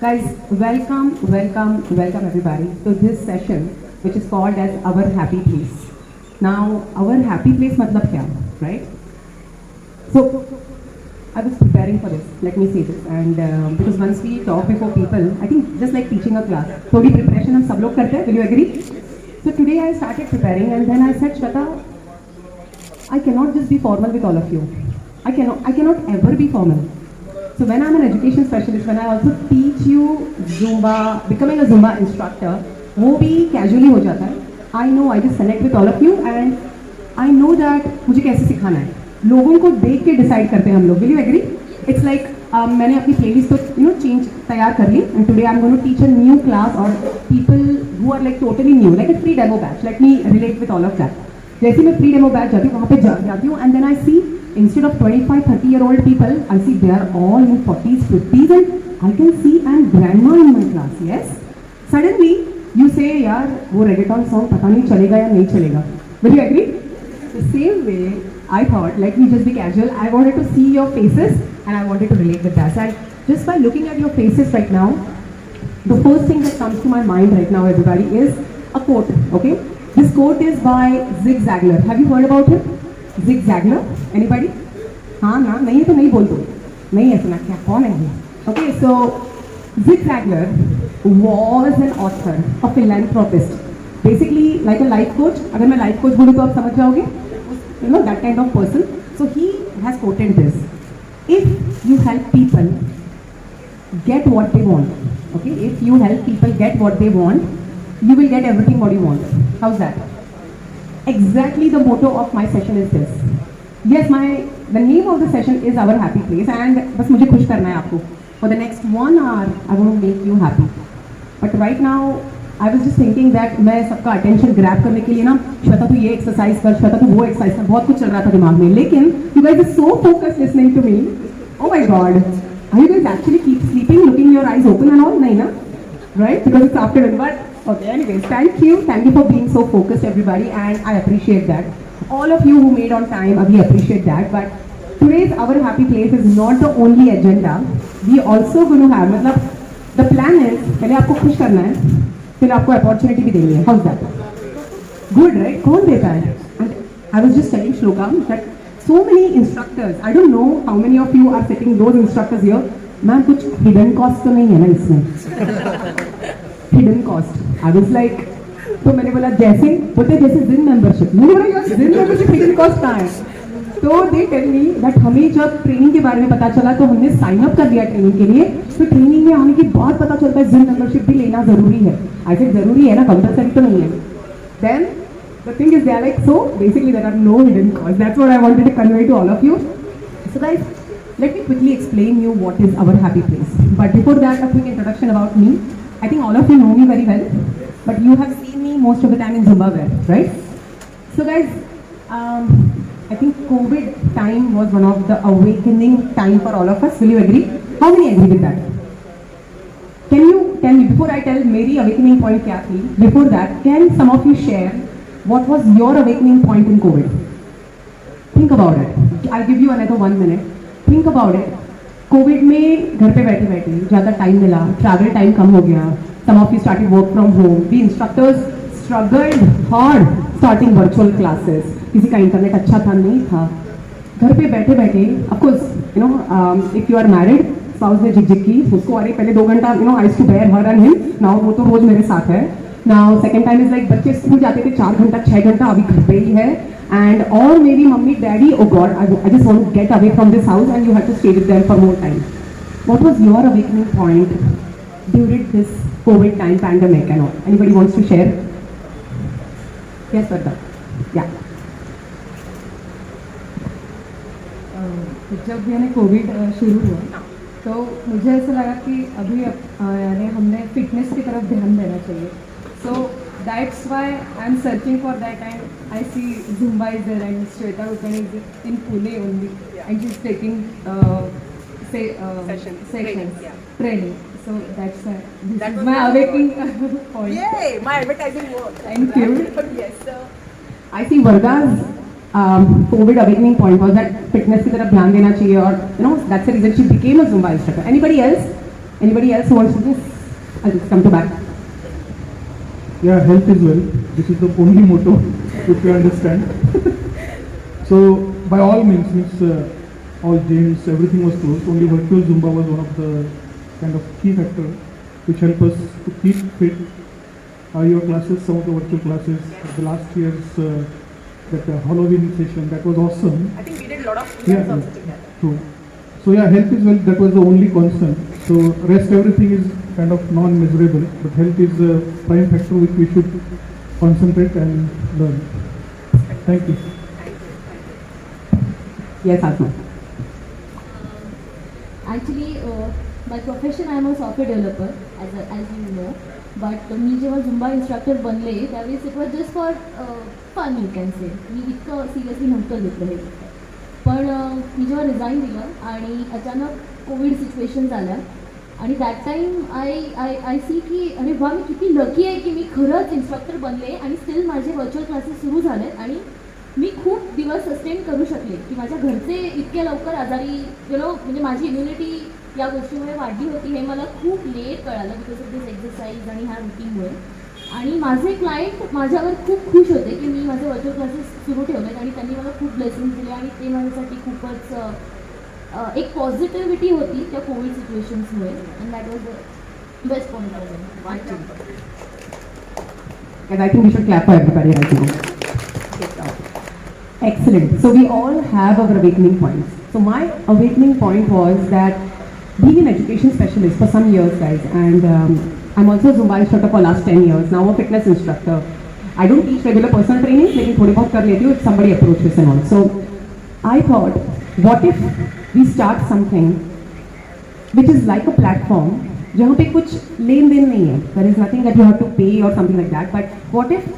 Guys, welcome everybody to this session, which is called as Our Happy Place. Now, our happy place matlab kya, right? So, I was preparing for this, let me say this, and because once we talk before people, I think just like teaching a class, थोड़ी preparation हम सब लोग करते हैं, will you agree? So today I started preparing and then I said, Shweta, I cannot just be formal with all of you. I cannot ever be formal. So when I'm an education specialist, when I also teach you Zumba, becoming a Zumba instructor, वो भी casually हो जाता है. I know I just connect with all of you and I know that मुझे कैसे सिखाना है. लोगों को देख के decide करते हैं हम लोग. Will you agree? It's like मैंने अपनी playlist तो change तैयार कर ली and today I'm going to teach a new class or people who are like totally new, like a free demo batch. Let me relate with all of that. जैसे मैं free demo batch जाती हूँ वहाँ पे जाती हूँ and then I see instead of 25-30-year-old people, I see they are all in 40s, 50s and I can see I'm grandma in my class, yes? Suddenly, you say, यार वो reggaeton song पता नहीं चलेगा या नहीं चलेगा. Will you agree? The same way, I thought, let me just be casual. I wanted to see your faces and I wanted to relate with that. And just by looking at your faces right now, the first thing that comes to my mind right now, everybody, is a quote, okay? This quote is by Zig Ziglar. Have you heard about him? Zig Ziglar? Anybody? हाँ ना नहीं है तो नहीं बोल दो नहीं है सुना क्या कौन है ये? Okay, so Zig Ziglar was an author, a philanthropist, basically like a life coach. अगर मैं life coach बोलूँ तो आप समझ जाओगे, you know, that kind of person. So he has quoted this: if you help people get what they want, okay, if you help people get what they want, you will get everything what you want. How's that? Exactly the motto of my session is this. Yes, the name of the session is Our Happy Place and बस मुझे खुश करना है आपको. For the next 1 hour, I want to make you happy. But right now, I was just thinking that मैं सबका attention grab करने के लिए ना, श्वेता तू ये exercise कर, श्वेता तू वो exercise कर, बहुत कुछ चल रहा था दिमाग में. लेकिन you guys are so focused listening to me. Oh my God, are you guys actually keep sleeping, looking your eyes open and all? नहीं ना, right? Because it's afternoon. But okay, anyways, thank you for being so focused, everybody, and I appreciate that. All of you who made on time, we appreciate that. But today's Our Happy Place is not the only agenda. We also going to have, मतलब the plan is पहले आपको खुश करना है, फिर आपको opportunity भी देनी है. How's that? Good, right? कौन देता है? And I was just telling Shloka that so many instructors, I don't know how many of you are sitting those instructors here. Ma'am कुछ hidden cost तो नहीं है ना इसमें? Hidden cost. I was like, तो मैंने बोला जैसे बोलते जैसे जिन मेंबरशिप, मैंने बोला यार जिन मेंबरशिप हिडन कॉस्ट कहाँ है? तो दे टेल मी दैट हमें जब ट्रेनिंग के बारे में पता चला तो हमने साइन अप कर दिया ट्रेनिंग के लिए. तो ट्रेनिंग में आने के बाद पता चलता है जिन मेंबरशिप भी लेना जरूरी है. आई थिंक जरूरी है ना, कंपलसरी तो नहीं है. Then the thing is they are like so basically there are no hidden cost. That's what I wanted to convey to all of you. So guys, let me quickly explain you what is Our Happy Place. But before that, a quick introduction about me. I think all of you know me very well, but you have seen me most of the time in Zumba wear, right? So guys, I think COVID time was one of the awakening time for all of us. Will you agree? How many agree with that? Can you tell me, before I tell मेरी awakening point क्या थी, before that, can some of you share what was your awakening point in COVID? Think about it. I'll give you another 1 minute. Think about it. Covid में घर पे बैठे बैठे ज़्यादा time मिला, ट्रैवल टाइम कम हो गया. Some of you started work from home. We instructors struggled hard starting virtual classes. किसी का इंटरनेट अच्छा था नहीं था. घर पे बैठे बैठे of course you know if you are married, spouse ने झिक की उसको, अरे पहले 2 घंटा you know I to bear her and him. Now वो तो रोज मेरे साथ है. Now second time is like बच्चे स्कूल जाते थे 4 घंटा 6 घंटा, अभी घर पे ही है. And or maybe mummy, daddy, oh God, I just want to get away from this house and you have to stay with them for more time. What was your awakening point during this COVID time, pandemic and all? Anybody wants to share? Yes, Varda. Yeah. जब यानी Covid शुरू हुआ तो मुझे ऐसा लगा कि अभी यानी हमने फिटनेस की तरफ ध्यान देना चाहिए. So that's why I'm searching for that, and I see Zumba is there and Shweta Kulkarni is in Pune only, and she's taking sessions, training. So that's this is my awakening point. Yay! My advertising work. Thank you. Yes, sir. I see Varda's COVID awakening point was that fitness की तरफ ध्यान देना चाहिए और you know that's the reason she became a Zumba instructor. Anybody else? Anybody else who wants to do this? I'll just come to back. Yeah, health is wealth. This is the only motto which we understand. So by all means, all gyms, everything was closed. Only virtual Zumba was one of the kind of key factor which help us to keep fit. Your classes, some of the virtual classes, the last year's that Halloween session, that was awesome. I think we did a lot of Yeah, true. So yeah, health is wealth. That was the only constant. So rest everything is kind of non-measurable, but health is the prime factor which we should concentrate and learn. Thank you. Yes, Asma. Actually, by profession I am a software developer, as you know. But मी जेव्हा Zumba instructor बनले त्यावेळेस it was just for fun you can say. मी इतकं seriously नव्हतं घेतलं हे. पण मी जेव्हा resign दिलं आणि अचानक कोविड सिच्युएशन झाल्या आणि दॅट टाईम आय सी की अरे वा मी किती लकी आहे की मी खरंच इन्स्ट्रक्टर बनले आणि स्टील माझे व्हर्च्युअल क्लासेस सुरू झाले आणि मी खूप दिवस सस्टेन करू शकले की माझ्या घरचे इतक्या लवकर आजारी म्हणजे माझी इम्युनिटी या गोष्टीमुळे वाढली होती हे मला खूप लेट कळालं बिकॉज ऑफ दिस एक्सरसाइज आणि ह्या रुटीनमुळे. आणि माझे क्लायंट माझ्यावर खूप खुश होते की मी माझे व्हर्च्युअल क्लासेस सुरू ठेवलेत आणि त्यांनी मला खूप ब्लेसिंग्स दिले आणि ते माझ्यासाठी खूपच एक पॉझिटिव्हिटी होती त्या कोविड सिच्युएशन्समुळे. And that was the best point of And I think we should clap for everybody right now. Excellent. So we all have our awakening points. So my awakening point was that being an education specialist for some years, guys, and I'm also a Zumba instructor for last 10 years, now a fitness instructor. I don't teach regular personal training, लेकिन थोड़ी बहुत कर लेती हूँ if somebody approaches and all. So I thought, what if we start something which is like a platform जहाँ पे कुछ लेन then नहीं है. There is nothing that you have to pay or something like that. But what if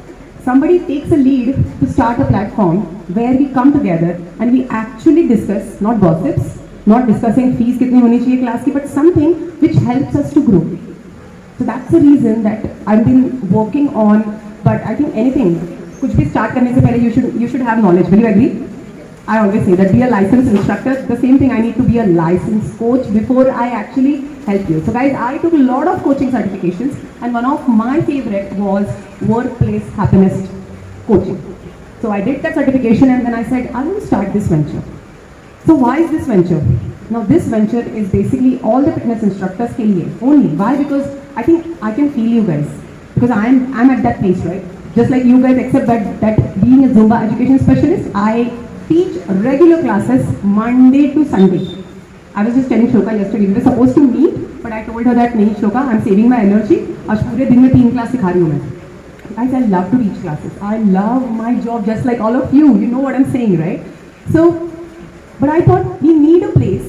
somebody takes a lead to start a platform where we come together and we actually discuss, not gossips, not discussing fees कितनी होनी चाहिए class की, but something which helps us to grow. So that's the reason that I've been working on. But I think anything, कुछ भी start करने से पहले you should have knowledge. Will you agree? I always say that be a licensed instructor. The same thing, I need to be a licensed coach before I actually help you. So guys, I took a lot of coaching certifications and one of my favorite was workplace happiness coaching. So I did that certification and then I said, I will start this venture. So why is this venture? Now this venture is basically all the fitness instructors ke liye only. Why? Because I think I can feel you guys. Because I'm at that place, right? Just like you guys, except that being a Zumba education specialist, I teach regular classes Monday to Sunday. I was just telling Shloka yesterday, we were supposed to meet, but I told her that नहीं Shloka, I'm saving my energy. आज पूरे दिन में 3 class सिखा रही हूँ मैं. Guys, I love to teach classes. I love my job just like all of you. You know what I'm saying, right? So, but I thought we need a place.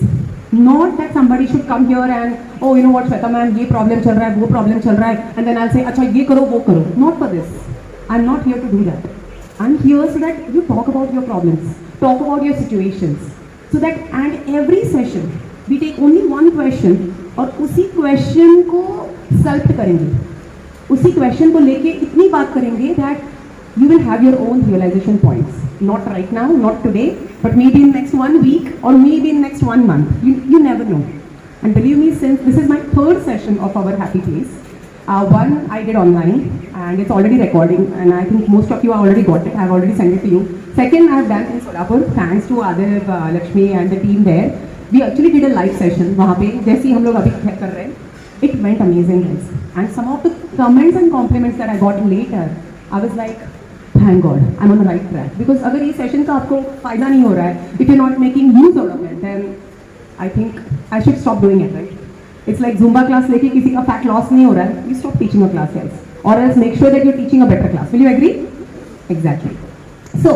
Not that somebody should come here and, oh, you know what, Shweta ma'am, ये problem चल रहा है, वो problem चल रहा है, and then I'll say, अच्छा ये करो, वो करो. Not for this. I'm not here to do that. I'm here so that you talk about your problems, talk about your situations, so that and every session we take only one question और उसी question को sculpt करेंगे, उसी question को लेके इतनी बात करेंगे that you will have your own realization points. Not right now, not today, but maybe in next 1 week or maybe in next 1 month. You never know. And believe me, since this is my 3rd session of our happy place, one I did online and it's already recording and I think most of you have already got it. I have already sent it to you. Second, I have done in Solapur thanks to Adiv, Lakshmi and the team there. We actually did a live session वहाँ पे जैसे ही हम लोग अभी कर रहे हैं. It went amazing, guys. And some of the comments and compliments that I got later, I was like, thank God, I'm on the right track. Because अगर ये session का आपको फायदा नहीं हो रहा है, if you're not making use out of it, then I think I should stop doing it, right? It's like Zumba class लेके किसी का fat loss नहीं हो रहा है, you stop teaching a class, guys. Or else make sure that you're teaching a better class. Will you agree? Exactly. So,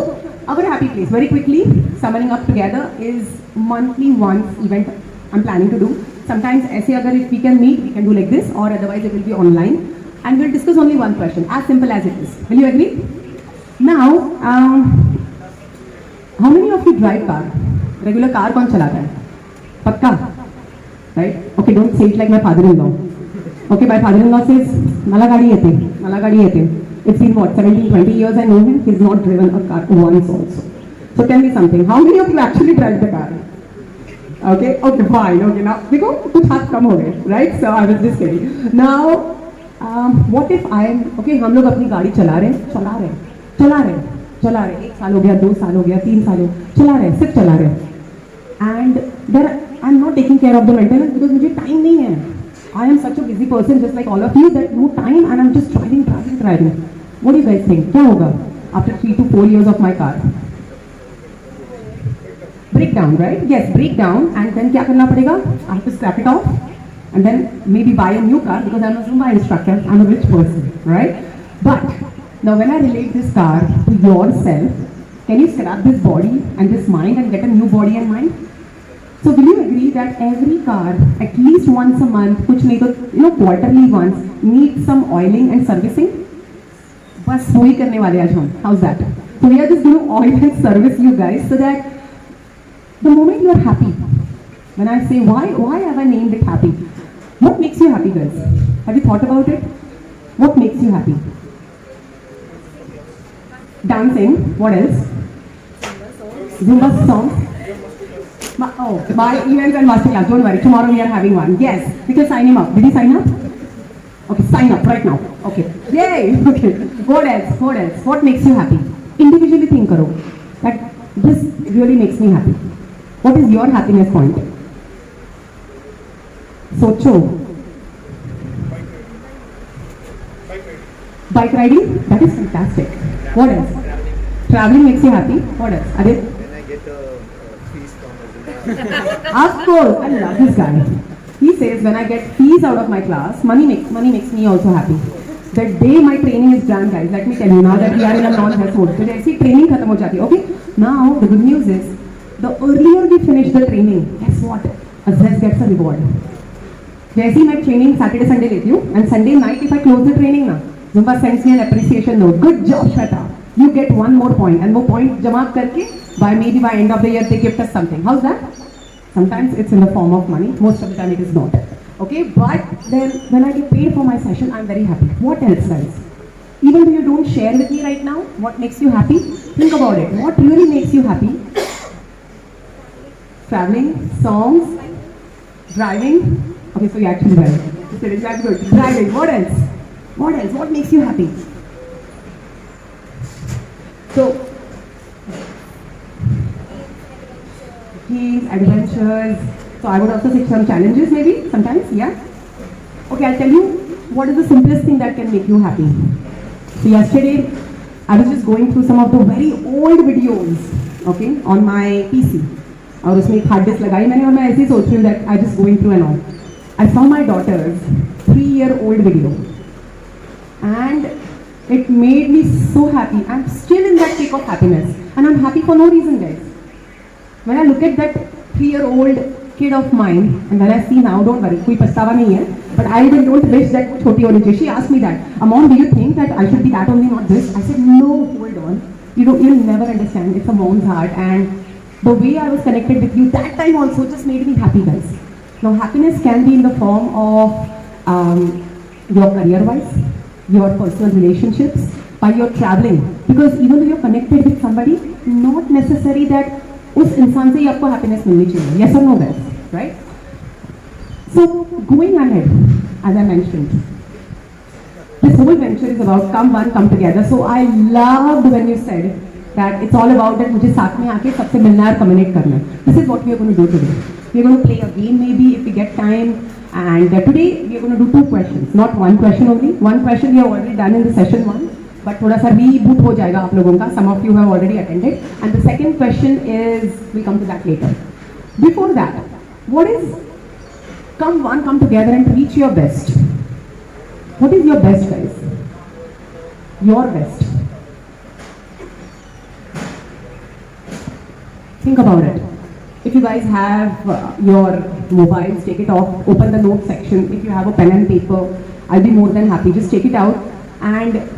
our happy place, very quickly, summing up together, is monthly once event I'm planning to do. Sometimes ऐसे अगर if we can meet, we can do like this, or otherwise it will be online. And we'll discuss only one question, as simple as it is. Will you agree? Now, how many of you drive car? Regular car कौन चलाता है? पक्का? Right? Okay, don't say it like my father-in-law. Okay, my father-in-law says, मला गाड़ी येते. It's been what, 17, 20 years I know him. He's not driven a car once also. So tell me something. How many of you actually drive the car? Okay, fine. Okay, now देखो कुछ हाथ कम हो गए, right? So I was just kidding. Now, what if okay, हम लोग अपनी गाड़ी चला रहे हैं, 1 साल हो गया, 2 साल हो गया, 3 साल हो, चला रहे हैं, सिर्फ चला रहे हैं. And there, I'm not taking care of the maintenance because मुझे time नहीं है. I am such a busy person, just like all of you, that no time, and I'm just driving. What do you guys think? क्या होगा after 3 to 4 years of my car? Breakdown, right? Yes, breakdown, and then क्या करना पड़ेगा? I have to scrap it off, and then maybe buy a new car because I'm a Zumba instructor. I'm a rich person, right? But now, when I relate this car to yourself, can you scrap this body and this mind and get a new body and mind? So, will you agree that every car, at least once a month, कुछ नहीं तो quarterly once, needs some oiling and servicing? बस वही करने वाले आज हम. How's that? So we are just going to oil and service you guys so that the moment you are happy, when I say why have I named it happy? What makes you happy, guys? Have you thought about it? What makes you happy? Dancing. What else? Zumba songs. My events and masterclass. Don't worry. Tomorrow we are having one. Yes. We can sign him up. Did he sign up? Okay, sign up right now. Okay. Yay. Okay. What else? What makes you happy? Individually think karo. That this really makes me happy. What is your happiness point? Socho. Bike riding? That is fantastic. What else? Traveling makes you happy. What else? Adit? When I get a fees from a Of course, I love this guy. He says when I get fees out of my class, money makes me also happy. The day my training is done, guys, let me tell you now that we are in a non-health mode. So जैसी training खत्म हो जाती है, okay? Now the good news is, the earlier we finish the training, guess what? Azaz gets a reward. जैसे ही मैं training Saturday Sunday लेती हूँ, and Sunday night if I close the training ना, Zumba sends me an appreciation note. Good job, Shweta. You get 1 more point, and वो point जमा करके by end of the year they gift us something. How's that? Sometimes it's in the form of money. Most of the time it is not. Okay, but then when I get paid for my session, I'm very happy. What else, guys? Even though you don't share with me right now, what makes you happy? Think about it. What really makes you happy? Traveling, songs, driving. Okay, so you actually drive. So that's good. Driving. What else? What makes you happy? So, games, adventures. So I would also take some challenges maybe sometimes, yeah. Okay, I'll tell you what is the simplest thing that can make you happy. So yesterday, I was just going through some of the very old videos, okay, on my PC. और उसमें एक hard disk लगाई मैंने और मैं ऐसे ही सोच रही हूँ that I just going through and all. I saw my daughter's 3-year-old video, and it made me so happy. I'm still in that peak of happiness, and I'm happy for no reason, guys. When I look at that 3-year-old kid of mine, and when I see now, don't worry, कोई पछतावा नहीं है, but I even don't wish that वो छोटी होनी चाहिए. She asked me that, Mom, do you think that I should be that only, not this? I said, no, hold on. You'll never understand. It's a mom's heart, and the way I was connected with you that time also just made me happy, guys. Now, happiness can be in the form of your career-wise, your personal relationships, by your traveling. Because even though you're connected with somebody, not necessary that उस इंसान से ही आपको happiness मिलनी चाहिए. Yes or no, guys? Right? So, going ahead, as I mentioned, this whole venture is about come one, come together. So, I loved when you said that it's all about that मुझे साथ में आके सबसे मिलना और communicate करना. This is what we are going to do today. We are going to play a game maybe if we get time. And today we are going to do 2 questions, not 1 question only. 1 question we have already done in the session 1, but थोड़ा सा reboot हो जाएगा आप लोगों का. Some of you have already attended. And the second question is, we'll come to that later. Before that, what is come together and reach your best? What is your best, guys? Your best. Think about it. If you guys have your mobiles, take it off, open the note section. If you have a pen and paper, I'll be more than happy. Just take it out and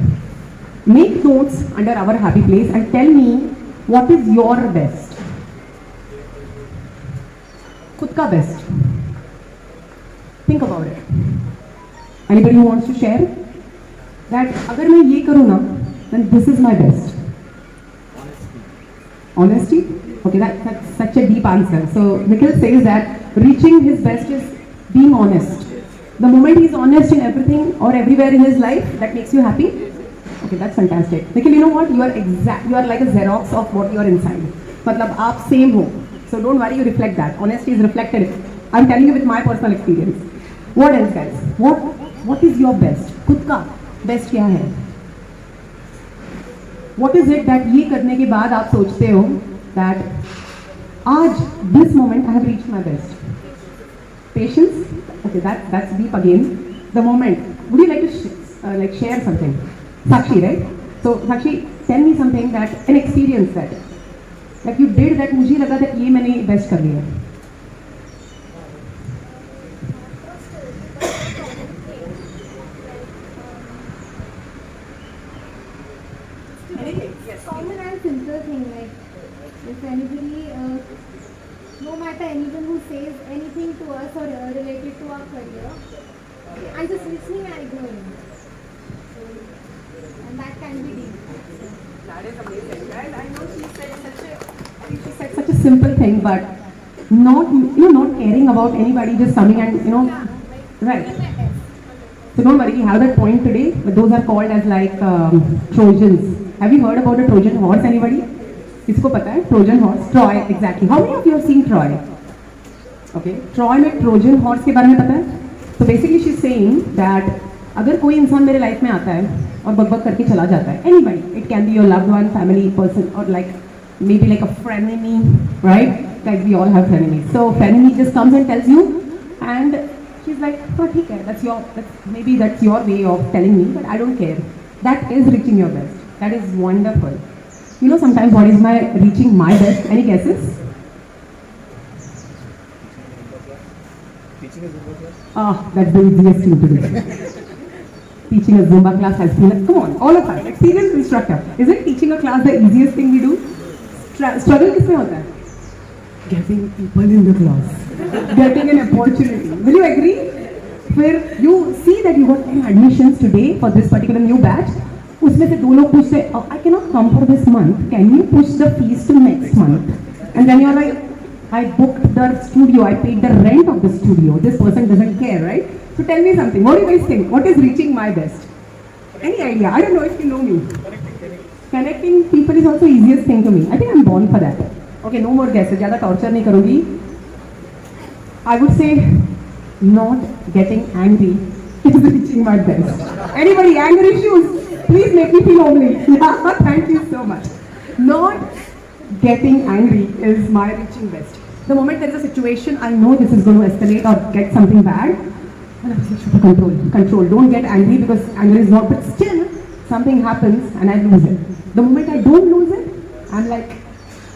make notes under our happy place and tell me what is your best. खुद का best. Think about it. Anybody who wants to share? That अगर मैं ये करूँ ना, then this is my best. Honesty? Okay, that's such a deep answer. So Nikhil says that reaching his best is being honest. The moment he's honest in everything or everywhere in his life, that makes you happy. Okay, that's fantastic. Nikhil, you know what? You are like a Xerox of what you are inside. मतलब आप same हो. So don't worry, you reflect that. Honesty is reflected. I'm telling you with my personal experience. What else, guys? What is your best? खुद का best क्या है? What is it that ये करने के बाद आप सोचते हो that आज this moment I have reached my best? Patience. Okay, that's deep again. The moment. Would you like to like share something? Sakshi, right? So Sakshi, tell me something that an experience that you did that मुझे लगा that ये मैंने best कर लिया. Common and simple thing, like if anybody, no matter anyone who says anything to us or related to our career, I'm just listening and ignoring. And that can be deep. That is amazing, right? I know she said such a simple thing, but not not caring about anybody, just coming and right. So don't worry, we have that point today, but those are called as like Trojans. Have you heard about a Trojan horse? Anybody? किसको पता है? Trojan horse, Troy, exactly. How many of you have seen Troy? Okay, Troy में Trojan horse के बारे में पता है? So basically she's saying that अगर कोई इंसान मेरे लाइफ में आता है और बकबक करके चला जाता है, anybody, it can be your loved one, family, person, or like maybe like a frenemy, right? Like we all have frenemies. So frenemy just comes and tells you, and she's like, oh, ठीक है, maybe that's your way of telling me, but I don't care. That is reaching your best. That is wonderful. You know sometimes what is my reaching my best? Any guesses? Teaching a Zumba class? Ah, that's the easiest thing to do. Teaching a Zumba class has been, come on, all of us, experienced instructor. Isn't teaching a class the easiest thing we do? Struggle किसमें होता है? Getting people in the class. Getting an opportunity. Will you agree? Where you see that you got 10 admissions today for this particular new batch, उसमें से 2 लोग पूछते हैं, I cannot come for this month. Can you push the fees to next month? And then you're like, I booked the studio. I paid the rent of the studio. This person doesn't care, right? So tell me something. What do you guys think? What is reaching my best? Any idea? I don't know if you know me. Connecting people is also easiest thing to me. I think I'm born for that. Okay, no more guesses. ज़्यादा torture नहीं करूँगी. I would say not getting angry is reaching my best. Anybody anger issues? Please make me feel homely. Yeah, thank you so much. Not getting angry is my reaching best. The moment there is a situation, I know this is going to escalate or get something bad, and I'm like, control. Don't get angry because anger is not, but still something happens and I lose it. The moment I don't lose it, I'm like,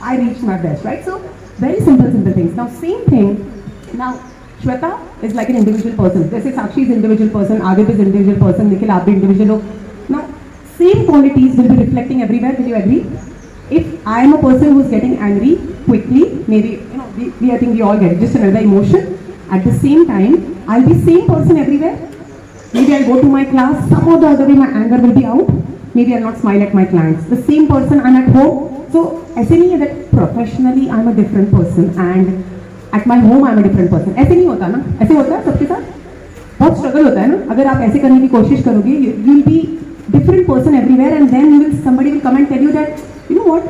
I reach my best, right? So very simple things. Now same thing. Now Shweta is like an individual person. Jैसे Sakshi is individual person, Adip is individual person, Nikhil आप भी individual हो. Now same qualities will be reflecting everywhere. Will you agree? If I am a person who is getting angry quickly, maybe I think we all get it, just another emotion. At the same time, I'll be same person everywhere. Maybe I'll go to my class, some or the other way my anger will be out. Maybe I'll not smile at my clients. The same person I'm at home. So ऐसे नहीं है that professionally I'm a different person and at my home I'm a different person. ऐसे नहीं होता ना? ऐसे होता है सबके साथ? बहुत struggle होता है ना? अगर आप ऐसे करने की कोशिश करोगे, you'll be different person everywhere, and then somebody will come and tell you that you know what,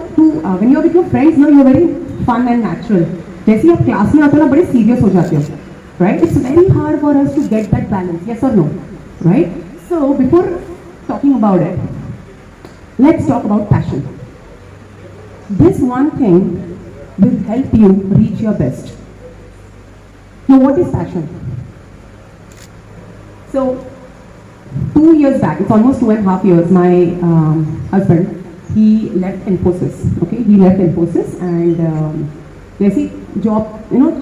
when you're with your friends, now you're very fun and natural. जैसे ही आप क्लास में आते हो ना बड़े serious हो जाते हो, right? It's very hard for us to get that balance, yes or no, right? So before talking about it, let's talk about passion. This one thing will help you reach your best. Now, what is passion? So 2 years back, it's almost 2.5 years, my husband, he left Infosys. Okay, he left Infosys, and जैसी job,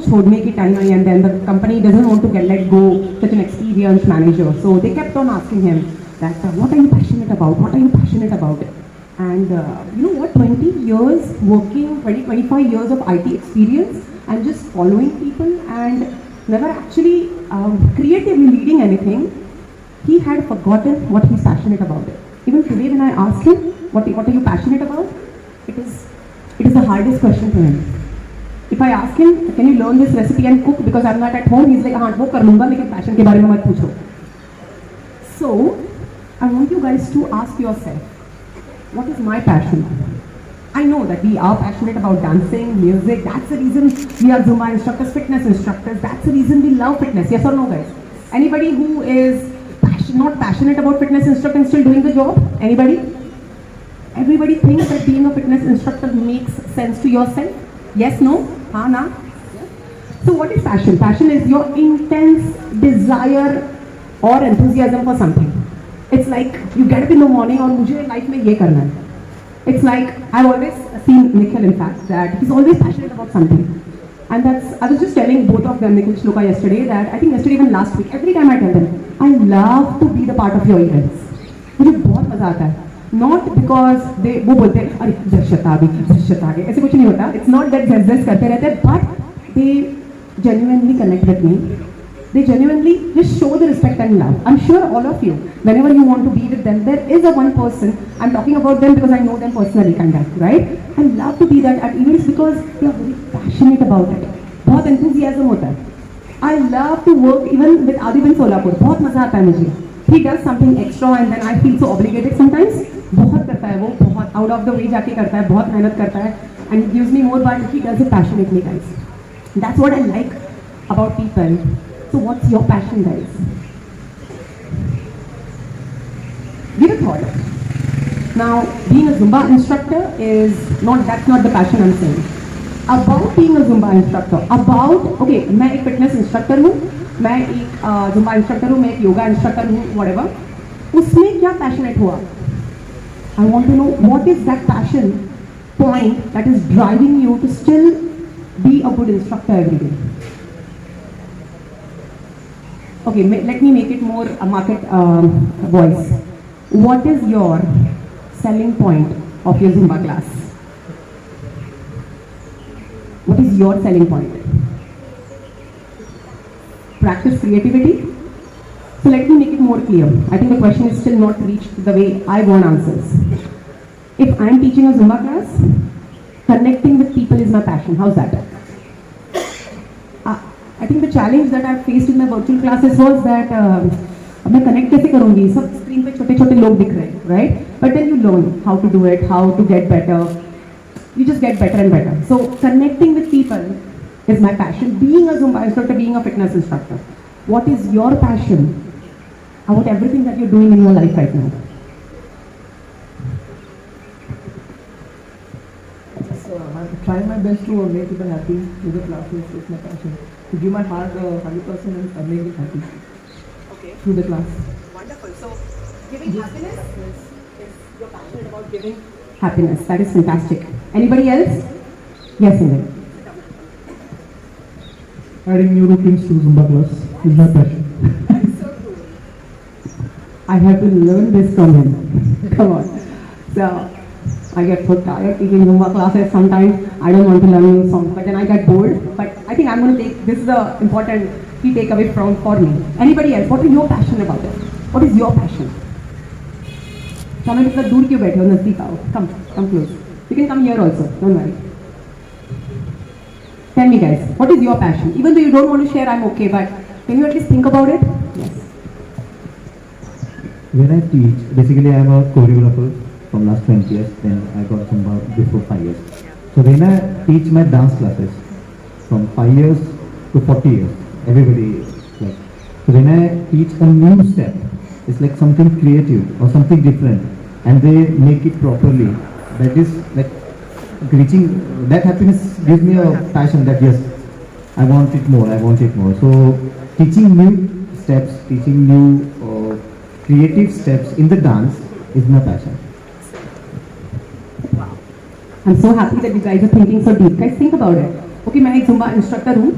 छोड़ने की time I, and then the company doesn't want to let go such an experienced manager. So they kept on asking him that, what are you passionate about? What are you passionate about? And you know what? 20 years working, 25 years of IT experience, and just following people and never actually creatively leading anything. He had forgotten what he's passionate about. Even today when I ask him, what are you passionate about? It is It is the hardest question to him. If I ask him, can you learn this recipe and cook because I'm not at home, he's like, हाँ वो कर लूँगा लेकिन passion के बारे में मत पूछो. So, I want you guys to ask yourself, what is my passion? I know that we are passionate about dancing, music. That's the reason we are Zumba instructors, fitness instructors. That's the reason we love fitness. Yes or no, guys? Anybody who is not passionate about fitness instructor and still doing the job? Anybody? Everybody thinks that being a fitness instructor makes sense to yourself? Yes, no? Haan, na? So what is passion? Passion is your intense desire or enthusiasm for something. It's like you get up in the morning और मुझे life में ये करना है. It's like I've always seen Nikhil, in fact, that he's always passionate about something. And I was just telling both of them, Nikhil Shloka, yesterday, that I think yesterday, even last week, every time I tell them, I love to be the part of your events. मुझे बहुत मजा आता है. Not because वो बोलते हैं अरे दर्शता आ गई, ऐसे कुछ नहीं होता. It's not that जस करते रहते हैं, but they genuinely connect with me. They genuinely just show the respect and love. I'm sure all of you, whenever you want to be with them, there is a one person, I'm talking about them because I know them personally, kind of, right? I love to be that at events because they are very passionate about it. बहुत enthusiasm होता है. I love to work even with Adib in Solapur. बहुत मजा आता है मुझे. He does something extra and then I feel so obligated sometimes. बहुत करता है वो, बहुत out of the way जाके करता है, बहुत मेहनत करता है, and it gives me more, but he does it passionately, guys. That's what I like about people. So what's your passion, guys? Give a thought. Now, being a Zumba instructor that's not the passion I'm saying. About being a Zumba instructor, okay, मैं एक fitness instructor हूँ, मैं एक Zumba instructor हूँ, मैं एक yoga instructor हूँ, whatever. उसमें क्या passionate हुआ? I want to know what is that passion point that is driving you to still be a good instructor every day. Okay, let me make it more a market voice. What is your selling point of your Zumba class? What is your selling point? Practice creativity? So let me make it more clear. I think the question is still not reached the way I want answers. If I am teaching a Zumba class, connecting with people is my passion. How's that? I think the challenge that I faced in my virtual classes was that मैं connect कैसे करूँगी? सब screen पे छोटे-छोटे लोग दिख रहे हैं, right? But then you learn how to do it, how to get better. You just get better and better. So connecting with people is my passion. Being a Zumba instructor, being a fitness instructor. What is your passion about everything that you're doing in your life right now? I'm trying my best to make people happy with the classes. It's my passion. To give my heart 100% and make it happy. Okay. Through the class. Wonderful. So, giving happiness is you're passionate about giving happiness. That is fantastic. Anybody else? Yes, Indraj. Adding new routines to Zumba class is my passion. So cool. I have to learn this from him. Come on. So, I get so tired teaching Zumba classes sometimes. I don't want to learn new songs, but then I get bored. But I think I'm going to take, this is the important key takeaway for me. Anybody else? What is your passion about it? What is your passion? Come इतना दूर क्यों बैठे हो? नजदीक आओ. Come close. You can come here also. Don't worry. Tell me, guys, what is your passion? Even though you don't want to share, I'm okay. But can you at least think about it? Yes. When I teach, basically I'm a choreographer from last 20 years, then I got Zumba before 5 years. So when I teach my dance classes from 5 years to 40 years, everybody like. So when I teach a new step, it's like something creative or something different, and they make it properly. That is like reaching, that happiness gives me a passion that yes, I want it more, I want it more. So teaching new steps, teaching new creative steps in the dance is my passion. I'm so happy that you guys are thinking so deep. Guys, think about it. Okay, मैं एक Zumba instructor हूँ.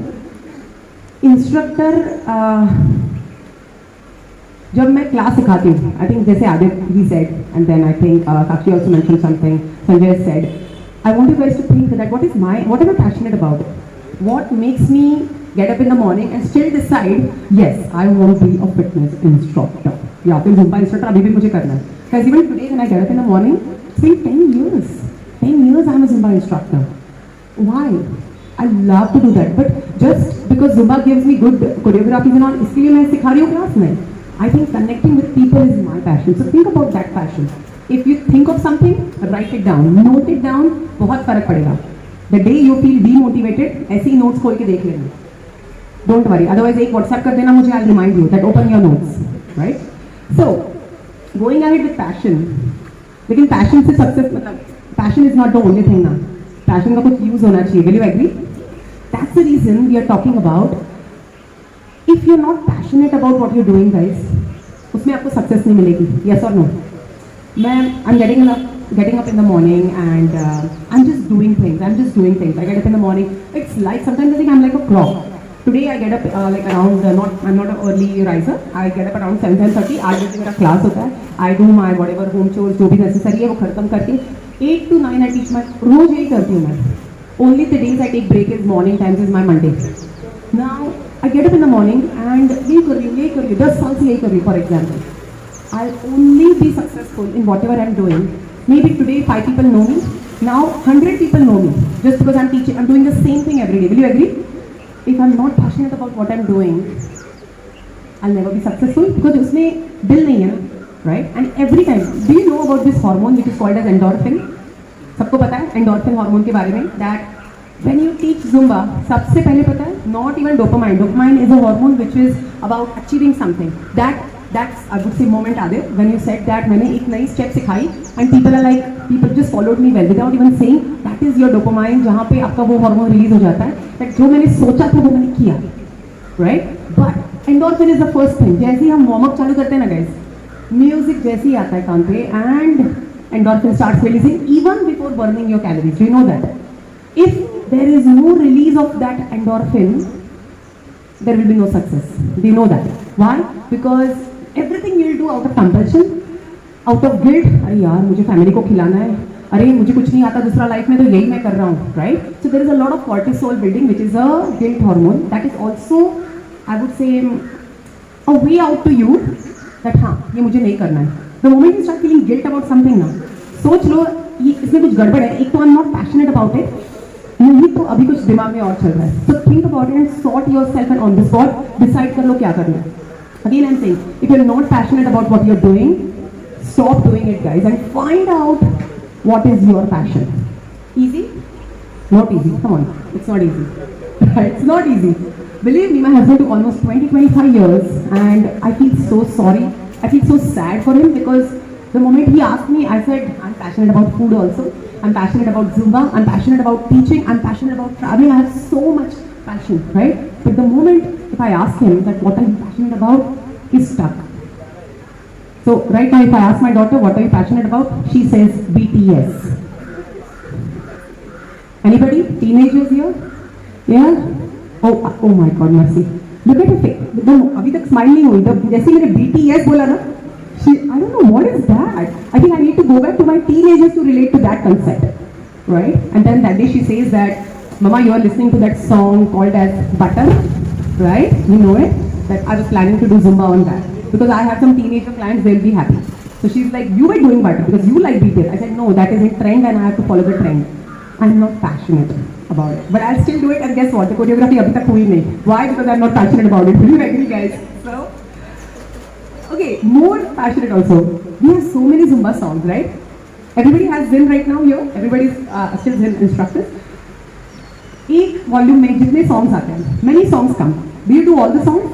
Instructor जब मैं class सिखाती हूँ, I think जैसे Adit he said, and then I think Sakshi also mentioned something. Sanjay said, I want you guys to think that what am I passionate about? What makes me get up in the morning and still decide, yes, I want to be a fitness instructor. या फिर Zumba instructor अभी भी मुझे करना है. Because even today when I get up in the morning, it's been 10 years. 10 years I'm a Zumba instructor. Why? I love to do that. But just because Zumba gives me good choreographies and all, इसलिए मैं सिखा रही हूँ class में. I think connecting with people is my passion. So think about that passion. If you think of something, write it down. Note it down. बहुत फर्क पड़ेगा. The day you feel demotivated, ऐसे ही notes खोल के देख लेना. Don't worry. Otherwise एक WhatsApp कर देना मुझे. I'll remind you that open your notes. Right? So going ahead with passion. लेकिन passion से success मतलब passion is not the only thing ना. Passion का कुछ use होना चाहिए. Will you agree? That's the reason we are talking about. If you're not passionate about what you're doing, guys, उसमें आपको success नहीं मिलेगी. Yes or no? I'm getting up in the morning and I'm just doing things. I get up in the morning. It's like sometimes I think I'm like a clock. Today I get up like around I'm not an early riser. I get up around 7:30. 8 बजे मेरा class होता है. I do my whatever home chores जो भी necessary है वो खत्म करके 8 to 9 I teach my रोज यही करती हूँ मैं. Only the days I take break is morning times is my Monday. Now I get up in the morning and यही कर रही हूँ 10 साल से यही कर रही हूँ. For example, I'll only be successful in whatever I'm doing. Maybe today 5 people know me. Now 100 people know me just because I'm teaching. I'm doing the same thing every day. Will you agree? If I'm not passionate about what I'm doing, I'll never be successful because उसमें दिल नहीं है ना, right? And every time, do you know about this hormone which is called as endorphin? सबको पता है endorphin hormone के बारे में? That when you teach Zumba, सबसे पहले पता है not even dopamine. Dopamine is a hormone which is about achieving something. That's I would say moment Adil when you said that मैंने एक नई step सिखाई and people just followed me well without even saying that is your dopamine जहाँ पे आपका वो hormone release हो जाता है that जो मैंने सोचा था वो मैंने किया, right? But endorphin is the first thing. जैसे ही हम warm up चालू करते हैं ना guys, music जैसे ही आता है कान पे and endorphin starts releasing even before burning your calories. Do you know that? If there is no release of that endorphin, there will be no success. Do you know that? Why? Because everything you'll do out of compulsion, out of guilt. अरे यार मुझे family को खिलाना है, अरे मुझे कुछ नहीं आता दूसरा लाइफ में तो यही मैं कर रहा हूँ, right? So there is a lot of cortisol building which is a guilt hormone that is also I would say a way out to you that हाँ ये मुझे नहीं करना है. The moment you start feeling guilt about something ना, सोच लो ये इसमें कुछ गड़बड़ है. एक तो I'm not passionate about it, नहीं तो अभी कुछ दिमाग में और चल रहा है. So think about it and sort yourself and on the spot decide कर लो क्या करना है. Again I'm saying, if you're not passionate about what you're doing, stop doing it guys and find out what is your passion. Easy? Not easy, come on, it's not easy. It's not easy. Believe me, my husband took almost 20-25 years and I feel so sorry. I feel so sad for him because the moment he asked me, I said, I'm passionate about food also. I'm passionate about Zumba. I'm passionate about teaching. I'm passionate about traveling. I have so much passion, right? But the moment if I ask him that what are you passionate about, he's stuck. So right now if I ask my daughter what are you passionate about, she says BTS. Anybody? Teenagers here? Yeah? Oh my God, Mercy. Look at her face. अभी तक smile नहीं हुई. जैसे मैंने BTS बोला ना, I don't know what is that. I think I need to go back to my teenagers to relate to that concept, right? And then that day she says that, Mama, you are listening to that song called as Butter, right? You know it? That I was planning to do Zumba on that because I have some teenager clients. They'll be happy. So she's like, you were doing Butter because you like BTS. I said no, that is a trend and I have to follow the trend. I'm not passionate about it, but I'll still do it. And guess what? The choreography abhi tak hui nahi. Why? Because I'm not passionate about it. Do you agree, guys? So. Okay, more passionate also. We have so many Zumba songs, right? Everybody has Zen right now here. Everybody is still Zen instructors. एक volume में जितने songs आते हैं, many songs come. Do you do all the songs?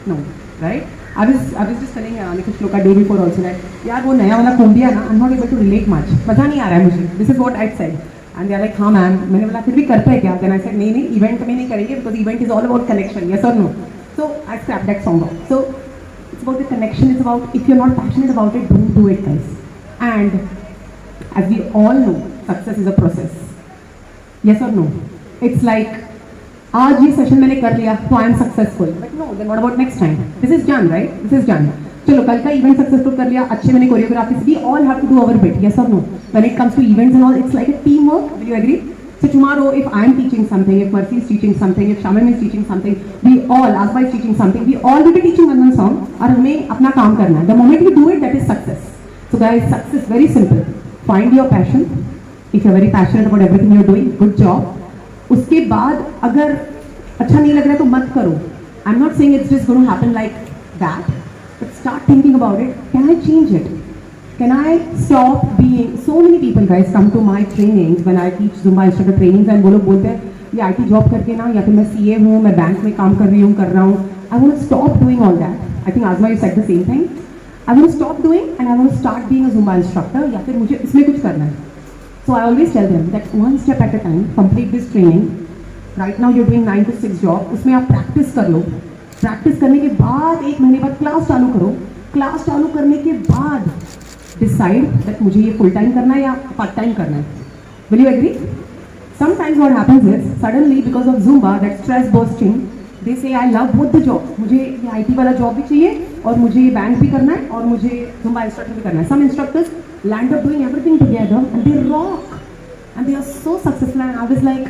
No, right? I was just telling Nikhil Shloka day before also that यार वो नया वाला कुंबिया ना, I'm not able to relate much. मजा नहीं आ रहा है मुझे. This is what I said. And they are like, हाँ मैम. मैंने बोला फिर भी करते हैं क्या? Then I said नहीं event में नहीं करेंगे because event is all about connection. Yes or no? So I scrapped that song off. So it's about the connection. It's about if you're not passionate about it, don't do it, guys. And as we all know, success is a process. Yes or no? It's like आज ये session मैंने कर लिया तो I am successful, but no then what about next time? This is done, right? This is done. चलो कल का event successful कर लिया, अच्छे मैंने choreographies, we all have to do our bit. Yes और no? When it comes to events and all, it's like a team work. Will you agree? So tomorrow, if I am teaching something, if Mercy is teaching something, if Shamim is teaching something, we all, Asba is teaching something, we all will be teaching one song. और हमें अपना काम करना है. The moment we do it, that is success. So guys, success very simple. Find your passion, if you are very passionate about everything you are doing, good job. उसके बाद अगर अच्छा नहीं लग रहा है तो मत करो। I am not saying it's just going to happen like that, but start thinking about it, can I change it? Can I stop being, so many people guys come to my trainings when I teach Zumba instructor trainings and वो लोग बोलते हैं ये IT job करके ना, या फिर मैं CA हूँ, मैं बैंक में काम कर रही हूँ, कर रहा हूँ, I want to stop doing all that. I think Azma you said the same thing. I want to stop doing and I want to start being a Zumba instructor, या फिर मुझे इसमें कुछ करना है. So I always tell them that one step at a time, complete this training. Right now you're doing 9 to 6 job, उसमें आप practice कर लो. प्रैक्टिस करने के बाद 1 महीने बाद क्लास चालू करो. क्लास चालू करने के बाद डिसाइड दैट मुझे ये फुल टाइम करना है या पार्ट टाइम करना है. Will you agree? Sometimes what happens is suddenly because of Zumba that stress bursting they say I love both the job. मुझे ये IT वाला जॉब भी चाहिए और मुझे ये बैंक भी करना है और मुझे Zumba इंस्ट्रक्टर भी करना है. Some instructors land up doing everything together and they rock and they are so successful and I was like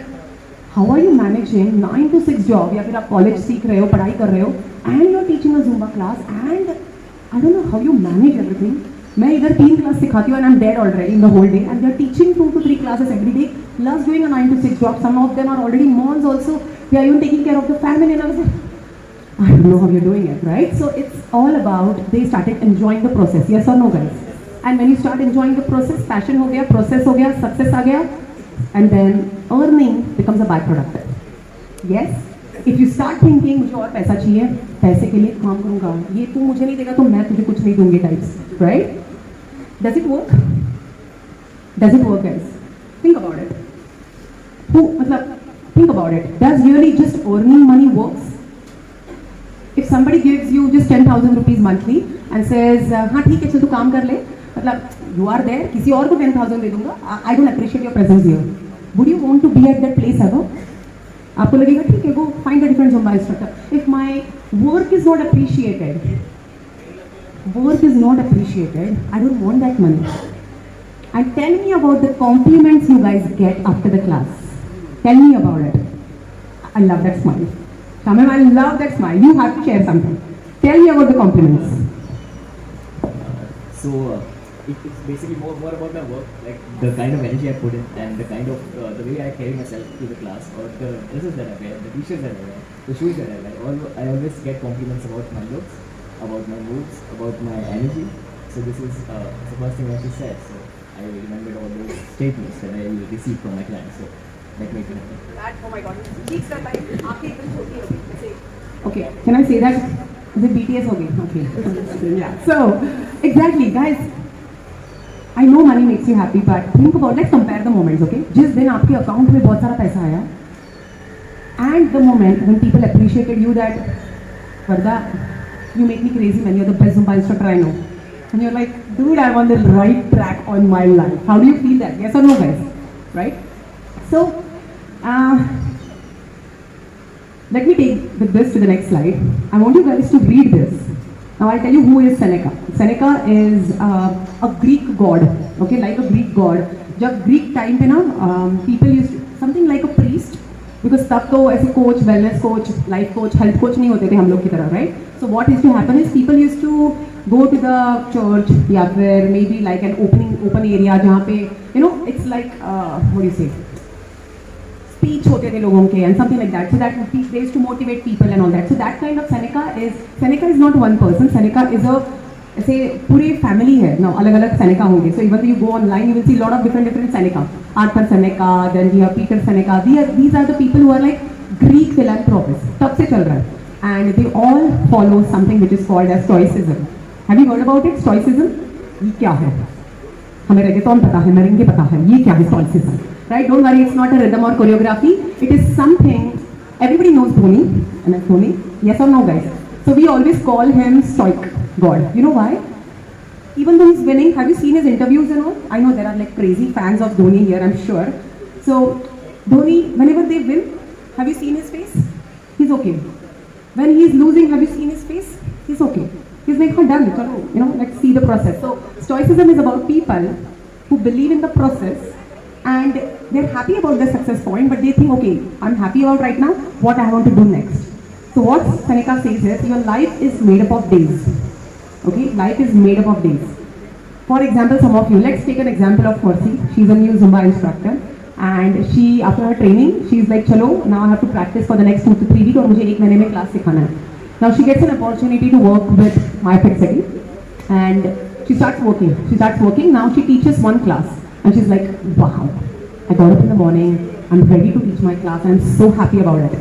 how are you managing 9 to 6 job, या फिर आप कॉलेज सीख रहे हो, पढ़ाई कर रहे हो and you are teaching a Zumba class and I don't know how you manage everything. मैं इधर 3 क्लास सिखाती हूँ and I'm dead already in the whole day and they're teaching 2 to 3 classes every day plus doing a 9 to 6 job. Some of them are already moms also. They are even taking care of the family and I was like, I don't know how you're doing it, right? So it's all about they started enjoying the process. Yes or no guys? And when you start enjoying the process, passion हो गया, process हो गया, success आ गया, and then earning becomes a byproduct. Yes? If you start thinking मुझे और पैसा चाहिए, पैसे के लिए काम करूँगा, ये तू मुझे नहीं देगा तो मैं तुझे कुछ नहीं दूंगी types, right? Does it work? Does it work guys? Think about it. मतलब think about it. Does really just earning money works? If somebody gives you just 10,000 rupees monthly and says हाँ ठीक है चल तू काम कर ले, मतलब you are there, किसी और को 10,000 दे दूंगा, I don't appreciate your presence here. Would you want to be at that place ever? आपको लगेगा ठीक है, go find a different Zumba instructor. If my work is not appreciated, I don't want that money. And tell me about the compliments you guys get after the class. Tell me about it. I love that smile. Shamim, I love that smile. You have to share something. Tell me about the compliments. It's basically more about my work, like the kind of energy I put in and the kind of the way I carry myself to the class, or the dresses that I wear, the t-shirts that I wear, the shoes that I wear. I always get compliments about my looks, about my moods, about my energy. So this is the first thing I just said. So I remembered all those statements that I received from my clients. So that made me happy. That, oh my God. Okay, can I say that? Is it BTS हो गई? Okay. Yeah. So exactly, guys. I know money makes you happy, but think about, let's compare the moments, okay? जिस दिन आपके account में बहुत सारा पैसा आया, and the moment when people appreciated you that, Varda, you make me crazy when you're the best Zumba instructor I know, and you're like, dude, I'm on the right track on my life. How do you feel that? Yes or no, guys? Right? So, let me take this to the next slide. I want you guys to read this. Now I'll tell you who is Seneca. Seneca is a Greek god, okay, like a Greek god. जब Greek time पे ना people used to, something like a priest, because तब तो ऐसे coach, wellness coach, life coach, health coach नहीं होते थे हम लोग की तरह, right? So what used to happen is people used to go to the church या फिर maybe like an open area जहाँ पे you know it's like what do you say, speech होते थे लोगों के and something like that. So that they used to motivate people and all that. So that kind of Seneca is not one person. Seneca is a ऐसे पूरे family है ना, अलग अलग Seneca होंगे. So even you go online, you will see a lot of different Seneca. Arthur Seneca, then we have Peter Seneca. These are the people who are like Greek philanthropists. तब से चल रहा है. And they all follow something which is called as Stoicism. Have you heard about it? Stoicism? ये क्या है? हमें reggaeton पता है, merengue पता है. ये क्या है Stoicism? Right? Don't worry, it's not a rhythm or choreography. It is something. Everybody knows Dhoni. MS Dhoni. Yes or no, guys? So we always call him Stoic God. You know why? Even though he's winning, have you seen his interviews and all? I know there are like crazy fans of Dhoni here, I'm sure. So Dhoni, whenever they win, have you seen his face? He's okay. When he's losing, have you seen his face? He's okay. He's like, oh, done. Chalo, you know, let's see the process. So Stoicism is about people who believe in the process and they're happy about the success point, but they think, okay, I'm happy about right now, what I want to do next. So what Seneca says is, your life is made up of days. Okay, life is made up of days. For example, some of you, let's take an example of Mercy. She's a new Zumba instructor, and she, after her training, she's like, chalo, now I have to practice for the next 2 to 3 weeks, और मुझे एक महीने में class सिखाना है. Now she gets an opportunity to work with MyFit City, and she starts working. Now she teaches one class, and she's like, wow, I got up in the morning, I'm ready to teach my class, I'm so happy about it.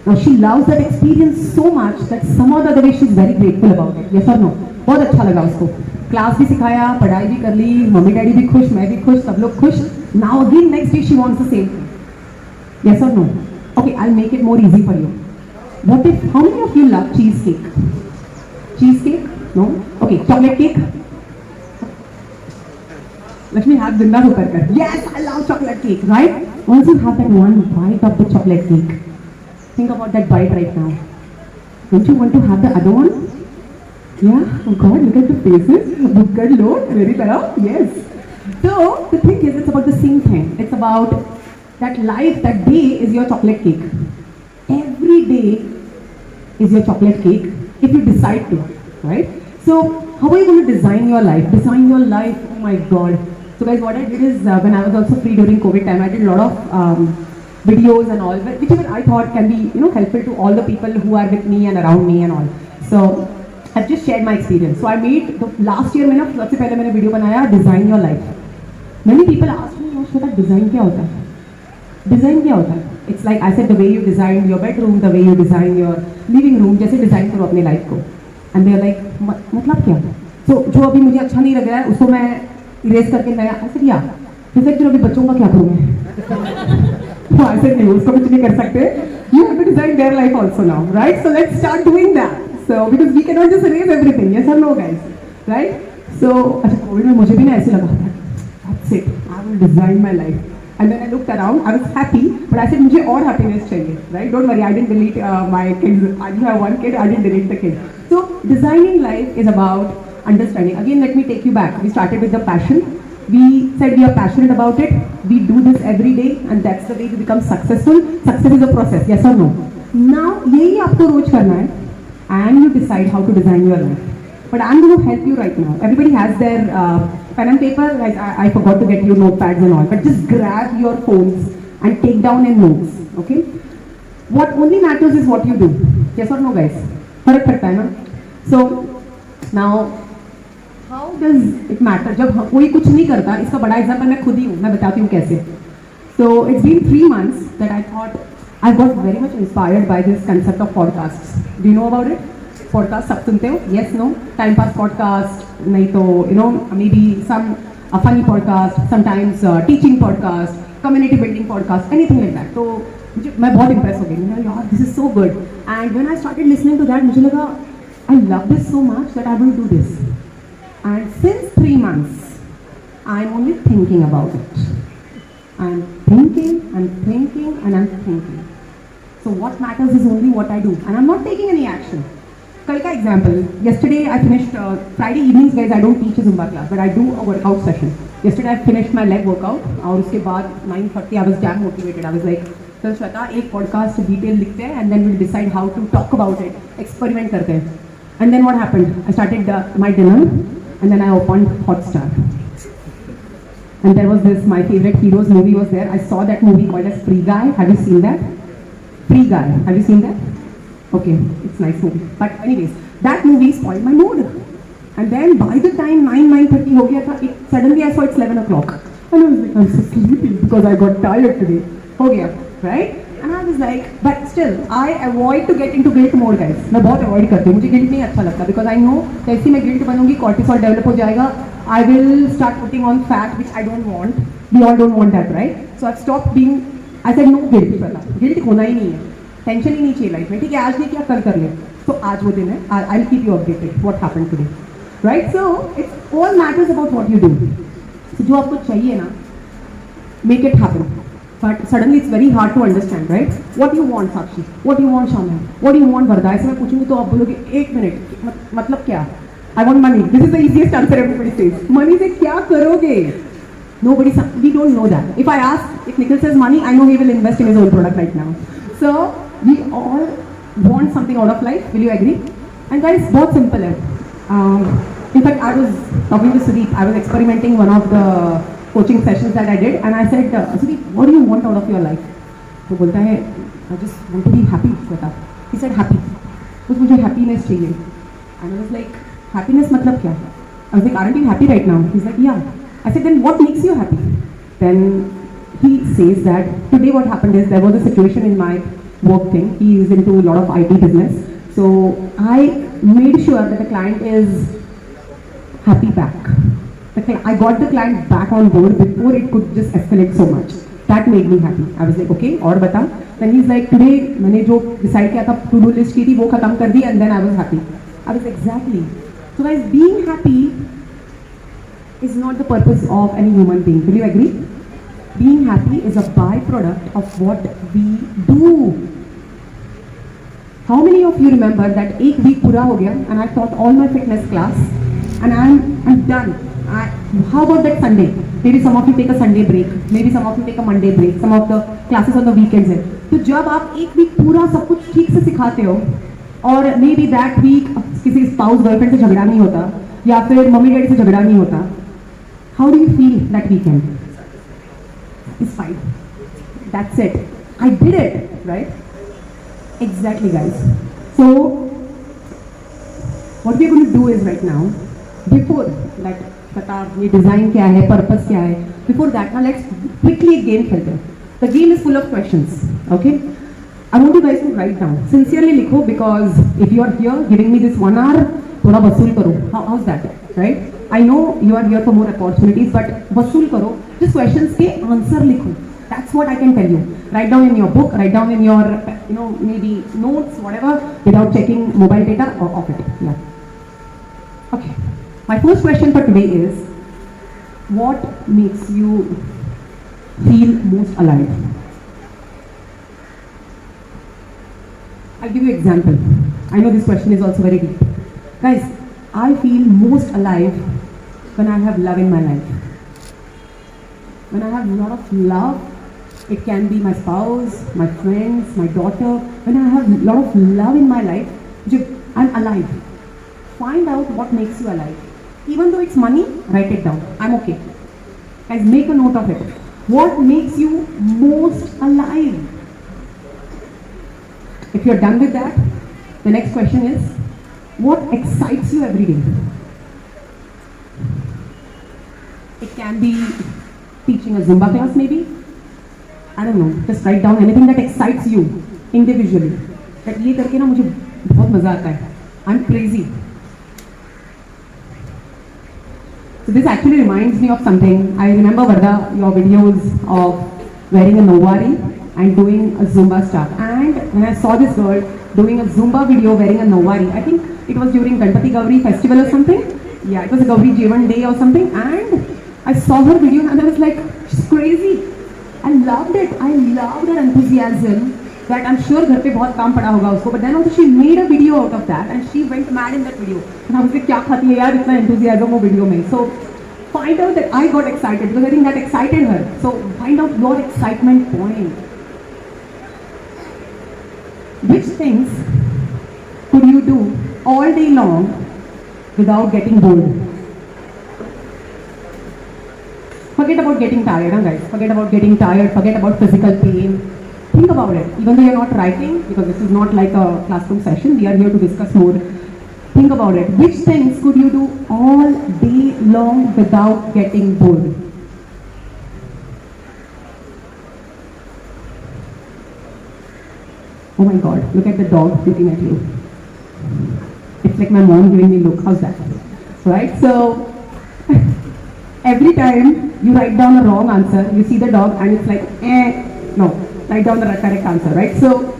Now she loves that experience so much that some or the other way she's very grateful about it. Yes or no? बहुत अच्छा लगा उसको. Class भी सिखाया, पढ़ाई भी कर ली, mummy daddy भी खुश, मैं भी खुश, सब लोग खुश. Now again next day she wants the same thing. Yes or no? Okay, I'll make it more easy for you. What if, how many of you love cheesecake? Cheesecake? No? Okay, chocolate cake? Lakshmi, हाथ जिंदा होकर कर. Yes, I love chocolate cake, right? Once you have that one bite of the chocolate cake, think about that bite right now. Don't you want to have the other one? Yeah? Oh God, look at the faces. Look at Lord, very better. Yes. So, the thing is, it's about the same thing. It's about that life, that day is your chocolate cake. Every day is your chocolate cake if you decide to, right? So, how are you going to design your life? Design your life, oh my God. So guys, what I did is, when I was also free during COVID time, I did a lot of videos and all, whichever I thought can be, helpful to all the people who are with me and around me and all. So, I've just shared my experience. So I made, last year मैंने सबसे पहले मैंने video बनाया Design Your Life. Many people ask me, Shweta, design क्या होता है? Design क्या होता है? It's like I said, the way you design your bedroom, the way you design your living room, जैसे design करो अपने life को. And they're like, मतलब क्या? So जो अभी मुझे अच्छा नहीं लग रहा है, उसको मैं erase करके नया, I said yeah. He's like, अभी बच्चों का क्या करूँ मैं? I said नहीं, उसको कुछ नहीं कर सकते. You have to design their life also now, right? So let's start doing that. So because we cannot just erase everything, yes or no, guys, right? So अच्छा कोविड में मुझे भी ना ऐसे लगा था. That's it. I will design my life. And then I looked around. I was happy, but I said मुझे और happiness चाहिए, right? Don't worry, I didn't delete my kids. I do have one kid. I didn't delete the kid. So designing life is about understanding. Again, let me take you back. We started with the passion. We said we are passionate about it. We do this every day, and that's the way to become successful. Success is a process, yes or no? Now यही आपको रोज करना है, and you decide how to design your life. But I'm going to help you right now. Everybody has their pen and paper. I forgot to get you notepads and all. But just grab your phones and take down in notes. Okay? What only matters is what you do. Yes or no, guys? फर्क पड़ता है ना? So now, how does it matter? जब कोई कुछ नहीं करता, इसका बड़ा एग्जाम्पल मैं खुद ही हूँ. मैं बताती हूँ कैसे. So it's been 3 months that I thought I got very much inspired by this concept of podcasts. Do you know about it? Podcast सब सुनते हो? Yes, no? Time pass podcast, नहीं तो maybe some funny podcast, sometimes teaching podcast, community building podcast, anything like that. तो मैं बहुत impressed हो गई. मैंने यार this is so good. And when I started listening to that, मुझे लगा I love this so much that I will do this. And since 3 months, I'm only thinking about it. I'm thinking, and I'm thinking. So what matters is only what I do, and I'm not taking any action. कल का example, yesterday I finished, Friday evenings guys I don't teach a Zumba class, but I do a workout session. Yesterday I finished my leg workout, और उसके बाद 9:30 I was damn motivated. I was like, चल श्वेता एक podcast detail लिखते हैं, and then we'll decide how to talk about it, experiment करते हैं. And then what happened? I started my dinner, and then I opened Hotstar. And there was this, my favorite heroes movie was there. I saw that movie called as Free Guy. Have you seen that? Free Guy. Have you seen that? Okay, it's a nice movie. But anyways, that movie spoiled my mood. And then by the time 9:30 हो गया था, suddenly I saw it's 11 o'clock. And I was like, I'm so sleepy because I got tired today. हो गया, right? And I was like, but still, I avoid to get into guilt mode, guys. मैं बहुत avoid करती हूँ. मुझे guilt नहीं अच्छा लगता because I know जैसे मैं guilt बनूंगी, cortisol develop हो जाएगा. I will start putting on fat which I don't want. We all don't want that, right? So I've stopped being. I said no guilt. Guilt होना ही नहीं है. Tension ही नहीं चाहिए life में. ठीक है आज नहीं किया कल कर ले. तो आज वो दिन है. I'll keep you updated. What happened today, right? So it all matters about what you do. So जो आपको चाहिए ना, make it happen. But suddenly it's very hard to understand, right? What do you want, Sakshi? What do you want, Shamya? What do you want, Varda? ऐसे मैं पूछूंगी तो आप बोलोगे एक मिनट मतलब क्या? I want money. This is the easiest answer everybody says. Money से क्या करोगे? We don't know that. If I ask, if Nikhil says money, I know he will invest in his own product right now. So we all want something out of life. Will you agree? And guys, बहुत simple है. In fact, I was talking to Sudeep. I was experimenting one of the coaching sessions that I did, and I said, Sudeep, what do you want out of your life? तो बोलता है, I just want to be happy. Shweta. He said happy. तो मुझे happiness चाहिए. And I was like, happiness मतलब क्या? I was like, aren't you happy right now? He's like, yeah. I said, then what makes you happy? Then he says that today what happened is there was a situation in my work thing. He is into a lot of IT business. So I made sure that the client is happy back. I got the client back on board before it could just escalate so much. That made me happy. I was like, okay, और बता. Then he's like, today मैंने जो decide किया था to do list की थी वो खत्म कर दी and then I was happy. I was exactly. So guys, being happy is not the purpose of any human being. Will you agree? Being happy is a byproduct of what we do. How many of you remember that एक week पूरा हो गया and I taught all my fitness class and I'm done. How about that Sunday? Maybe some of you take a Sunday break. Maybe some of you take a Monday break. Some of the classes on the weekends है. तो जब आप एक week पूरा सब कुछ ठीक से सिखाते हो और maybe that week किसी spouse girlfriend से झगड़ा नहीं होता या फिर मम्मी डैडी से झगड़ा नहीं होता, how do you feel that weekend? It's fine. That's it. I did it, right? Exactly, guys. So what we're going to do is right now, before like पता ये design क्या है, purpose क्या है, before that now let's quickly a game खेलते हैं. The game is full of questions. Okay? I want you guys to write down. Sincerely लिखो because if you are here giving me this 1 hour, थोड़ा वसूल करो. How's that? Right? I know you are here for more opportunities, but वसूल करो. Just questions के answer लिखो. That's what I can tell you. Write down in your book, write down in your, maybe notes, whatever, without checking mobile data or off it. Yeah. Okay. My first question for today is, what makes you feel most alive? I'll give you an example. I know this question is also very deep. Guys, I feel most alive when I have love in my life. When I have a lot of love, it can be my spouse, my friends, my daughter. When I have a lot of love in my life, I'm alive. Find out what makes you alive. Even though it's money, write it down. I'm okay. Guys, make a note of it. What makes you most alive? If you're done with that, the next question is, what excites you every day? It can be teaching a Zumba class maybe. I don't know. Just write down anything that excites you individually. That ये करके ना मुझे बहुत मजा आता है. I'm crazy. So this actually reminds me of something. I remember Varda, your videos of wearing a Nowari and doing a Zumba stuff. And when I saw this girl doing a Zumba video wearing a Nowari, I think it was during Ganpati Gauri festival or something. Yeah, it was a Gauri Jeevan day or something. And I saw her video and I was like, she's crazy. I loved it. I loved her enthusiasm. That I'm sure घर पे बहुत काम पड़ा होगा उसको. But then also she made a video out of that and she went mad in that video. And I was like, क्या खाती है यार इतना enthusiasm वो video में. So find out that I got excited because I think that excited her. So find out your excitement point. Which things could you do all day long without getting bored? Forget about getting tired, huh, guys? Forget about getting tired. Forget about physical pain. Think about it. Even though you're not writing, because this is not like a classroom session, we are here to discuss more. Think about it. Which things could you do all day long without getting bored? Oh my God, look at the dog looking at you. It's like my mom giving me a look. How's that? Right? So, every time you write down a wrong answer, you see the dog and it's like, no, write down the correct answer, right? So,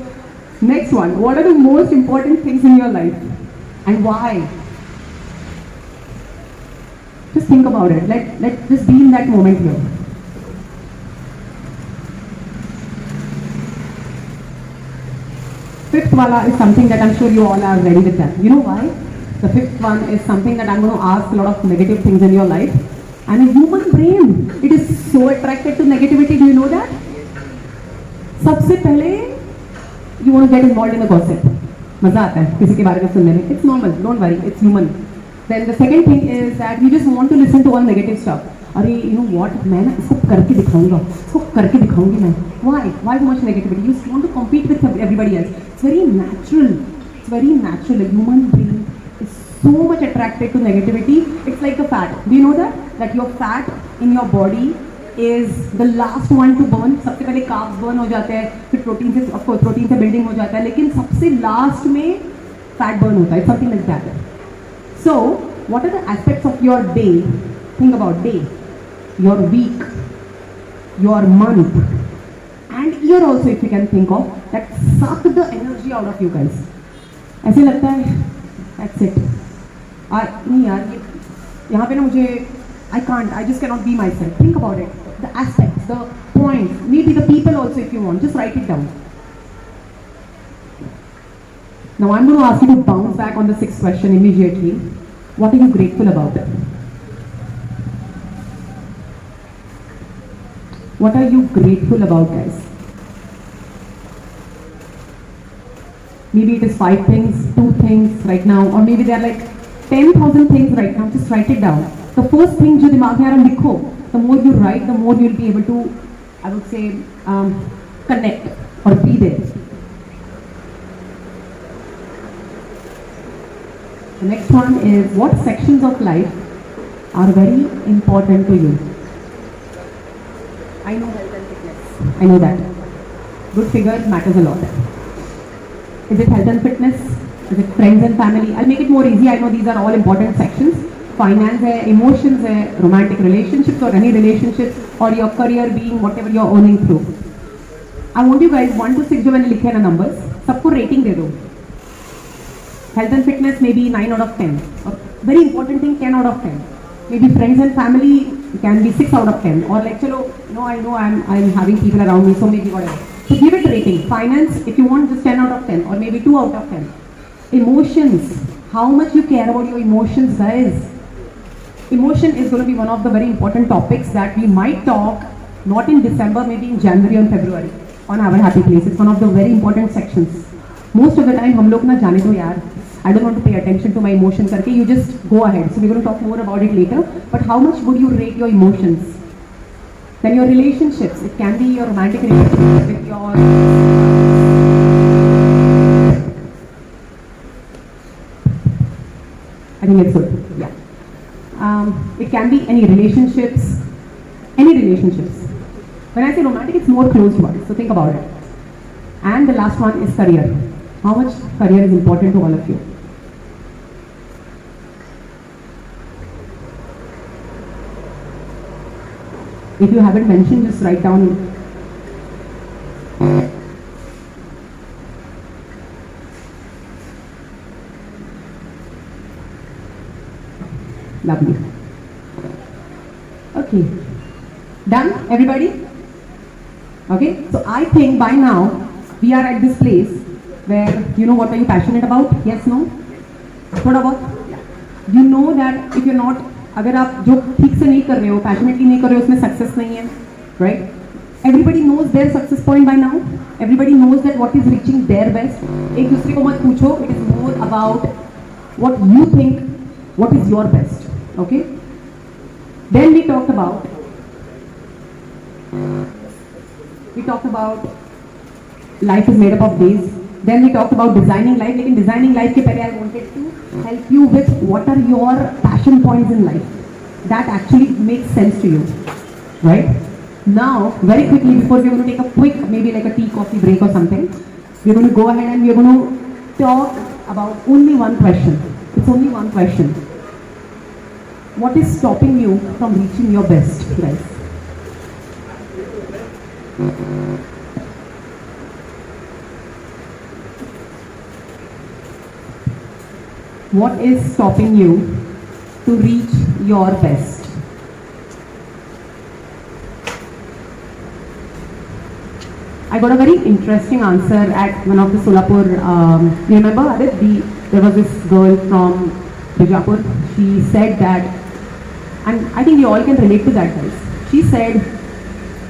next one, what are the most important things in your life and why? Just think about it. Let's just be in that moment here. Fifth wala is something that I'm sure you all are ready with that. You know why? The fifth one is something that I'm going to ask a lot of negative things in your life. And a human brain, it is so attracted to negativity. Do you know that? सबसे पहले you want to get involved in a gossip. मजा आता है किसी के बारे में सुनने में. It's normal. Don't worry. It's human. Then the second thing is that you just want to listen to all negative stuff. अरे you know what, मैं ना इसको करके दिखाऊंगा, इसको करके दिखाऊंगी मैं. Why so much negativity? You just want to compete with everybody else. It's very natural. It's very natural. A human being is so much attracted to negativity. It's like the fat. Do you know that? That your fat in your body is the last one to burn. सबसे पहले carbs burn हो जाते हैं, फिर protein से, of course protein से building हो जाता है, लेकिन सबसे last में fat burn होता है. Something like that. So, what are the aspects of your day? Think about day, your week, your month, and year also, if you can think of, that suck the energy out of you guys. ऐसे लगता है, that's it. नहीं यार, यहाँ पे ना मुझे, I just cannot be myself. Think about it. The aspects, the points, maybe the people also if you want, just write it down. Now I'm going to ask you to bounce back on the sixth question immediately. What are you grateful about? What are you grateful about, guys? Maybe it is 5 things, 2 things right now, or maybe there are like 10,000 things right now. Just write it down. The first thing जो दिमाग में आ रहा है लिखो. The more you write, the more you'll be able to, I would say, connect or be there. The next one is, what sections of life are very important to you? I know health and fitness. I know that. Good figure matters a lot. Is it health and fitness? Is it friends and family? I'll make it more easy. I know these are all important sections. Finance hai, emotions hai, romantic relationships or any relationships, or your career being whatever you're earning through. I want you guys 1 to 6 जो मैंने लिखे हैं ना numbers, सबको rating दे दो. Health and fitness maybe 9 out of 10. Or very important thing 10 out of 10. Maybe friends and family can be 6 out of 10. Or like chalo, no, I know I'm having people around me, so maybe whatever. So give it rating. Finance, if you want, just 10 out of 10 or maybe 2 out of 10. Emotions, how much you care about your emotions, guys. Emotion is going to be one of the very important topics that we might talk, not in December, maybe in January or February on Our Happy Place. It's one of the very important sections. Most of the time, हम लोग ना जाने दो यार. I don't want to pay attention to my emotion करके. You just go ahead. So we're going to talk more about it later. But how much would you rate your emotions? Then your relationships. It can be your romantic relationship with your I think it's good. Yeah. It can be any relationships. Any relationships. When I say romantic, it's more close ones. So think about it. And the last one is career. How much career is important to all of you? If you haven't mentioned, just write down. Lovely. Okay. Done, everybody? Okay. So I think by now we are at this place where you know what are you passionate about? Yes, no? What about? You know that if you're not, अगर आप जो ठीक से नहीं कर रहे हो, passionately नहीं कर रहे हो, उसमें success नहीं है, right? Everybody knows their success point by now. Everybody knows that what is reaching their best. एक दूसरे को मत पूछो. It is more about what you think, what is your best. Okay? Then we talked about life is made up of days. Then we talked about designing life. लेकिन designing life के पहले I wanted to help you with what are your passion points in life that actually makes sense to you, right? Now, very quickly before we're going to take a quick, maybe like a tea, coffee break or something, we're going to go ahead and we're going to talk about only one question. It's only one question. What is stopping you from reaching your best, guys? What is stopping you to reach your best? I got a very interesting answer at one of the Solapur, you remember Adit? There was this girl from Bijapur. She said that, and I think you all can relate to that, guys. She said,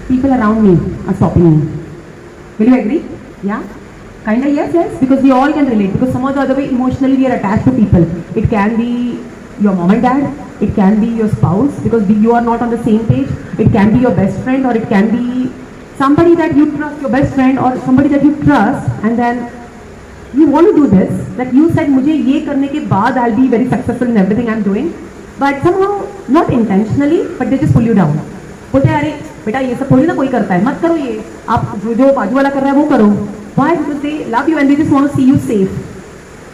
people around me are stopping me. Will you agree? Yeah? Kinda yes, because we all can relate. Because some or the other way, emotionally we are attached to people. It can be your mom and dad, it can be your spouse because you are not on the same page, it can be your best friend, or it can be somebody that you trust, your best friend or somebody that you trust, and then you want to do this, that you said मुझे ये करने के बाद I'll be very successful in everything I'm doing, but somehow not intentionally, but they just pull you down. बोलते हैं अरे बेटा ये सब थोड़ी ना कोई करता है, मत करो ये, आप जो बाजू वाला कर रहा है वो करो. Why? Because they love you and they just want to see you safe.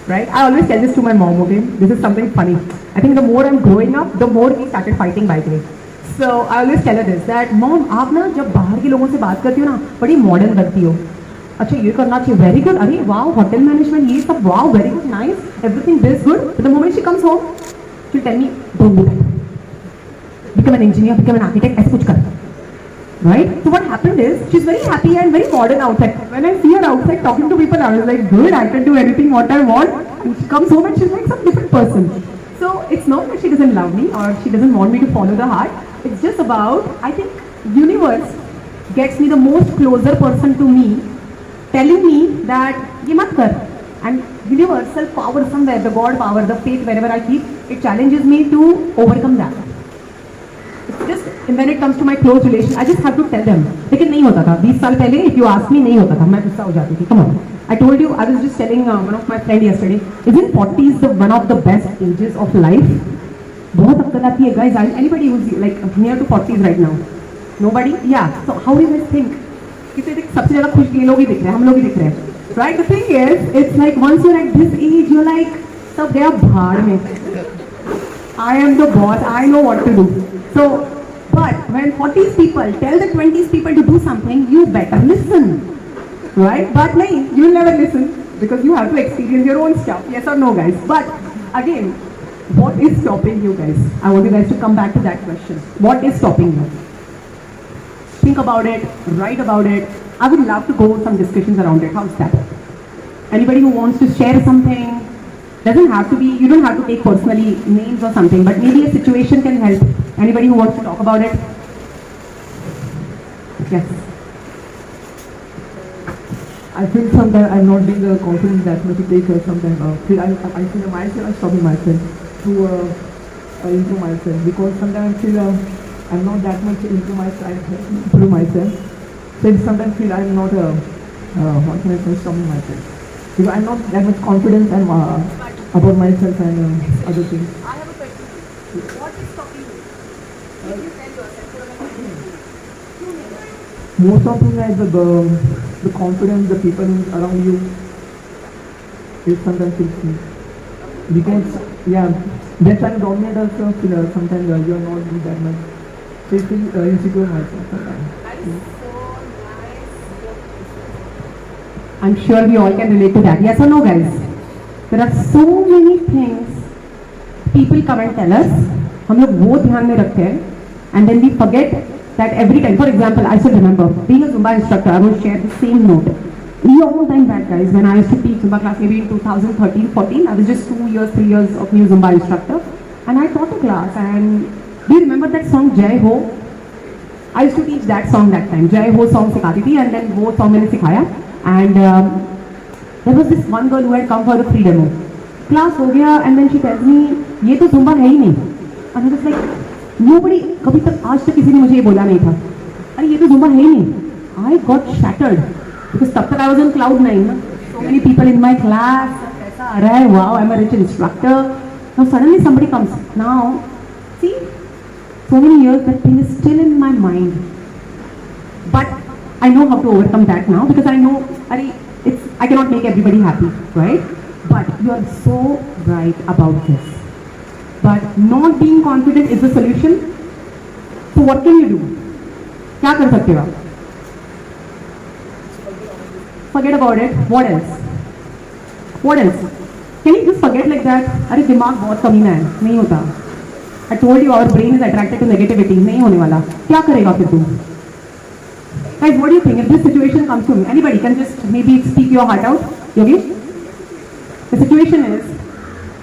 Right? I always tell this to my mom, okay? This is something funny. I think the more I'm growing up, the more we started fighting by the way. So I always tell her this, that mom, आप ना जब बाहर के लोगों से बात करती हो ना, बड़ी मॉडर्न लगती हो. अच्छा ये करना चाहिए, वेरी गुड, अरे वाओ होटल मैनेजमेंट ये सब, wow very good, nice, everything this good. But the moment she comes home, she'll tell me, don't do that. Become an engineer, become an architect, ऐसे कुछ कर. Right? So what happened is, she's very happy and very modern outside. When I see her outside talking to people, I was like, good, I can do anything what I want. And she comes home and she's like some different person. So it's not that she doesn't love me or she doesn't want me to follow the heart. It's just about, I think, universe gets me the most closer person to me, telling me that ye mat kar. And universal power somewhere, the God power, the faith wherever I keep, it challenges me to overcome that. Just when it comes to my close relation, I just have to tell them. लेकिन नहीं होता था. 20 साल पहले if you ask me नहीं होता था. मैं गुस्सा हो जाती थी. Come on. I told you, I was just telling one of my friend yesterday. Isn't 40s the one of the best ages of life? बहुत अक्ल आती है guys. Anybody who's like near to 40s right now? Nobody? Yeah. So how do you guys think? किसे सबसे ज़्यादा खुश ये लोग ही दिख रहे हैं, हम लोग ही दिख रहे हैं. Right? The thing is, it's like once you're at this age, you're like सब गया भाड़ में. I am the boss. I know what to do. So, but when 40s people tell the 20s people to do something, you better listen, right? But nahi, you will never listen because you have to experience your own stuff. Yes or no, guys? But again, what is stopping you guys? I want you guys to come back to that question. What is stopping you? Think about it. Write about it. I would love to go some discussions around it. How's that? Anybody who wants to share something? Doesn't have to be, you don't have to take personally names or something, but maybe a situation can help. Anybody who wants to talk about it? Yes. I feel sometimes I'm not being confident that much to take sometimes. I feel myself, I'm stopping myself to improve myself because sometimes I feel I'm not that much into myself, I improve myself. So sometimes feel I'm not, what can I say, stopping myself. Because I'm not that much confident and about myself and other things. I have a question. What is stopping you? If you tell yourself, Most of the time, the confidence, the people around you, it sometimes feels me. Because, yeah, they're trying to dominate us, sometimes you are not doing that much. So you feel insecure myself sometimes. I'm sure we all can relate to that. Yes or no, guys? There are so many things people come and tell us. हम लोग वो ध्यान में रखते हैं, and then we forget that every time. For example, I still remember being a Zumba instructor. I will share the same note. Long time back, guys, when I used to teach Zumba class, maybe in 2013-14, I was just 2 years, 3 years of new Zumba instructor, and I taught a class. And do you remember that song Jai Ho? I used to teach that song that time. Jai Ho song सिखाती थी, and then वो song मैंने सिखाया. And there was this one girl who had come for the free demo. Class हो गया, and then she tells me, ये तो Zumba है ही नहीं. And I was like, nobody, कभी तक आज तक किसी ने मुझे ये बोला नहीं था. अरे ये तो Zumba है ही नहीं. I got shattered because तब तक I was on cloud 9. ना? So many people in my class. ऐसा आ रहा है, wow, I'm a rich instructor. Now suddenly somebody comes. Now, see, so many years that thing is still in my mind. But I know how to overcome that now because I know, I cannot make everybody happy, right? But you are so right about this. But not being confident is the solution. So what can you do? क्या कर सकते हो आप? Forget about it. What else? What else? Can you just forget like that? अरे दिमाग बहुत कमीना है, नहीं होता. I told you our brain is attracted to negativity. नहीं होने वाला. क्या करेगा फिर तू? Guys, what do you think? If this situation comes to me, anybody can just maybe speak your heart out. Yogesh? The situation is,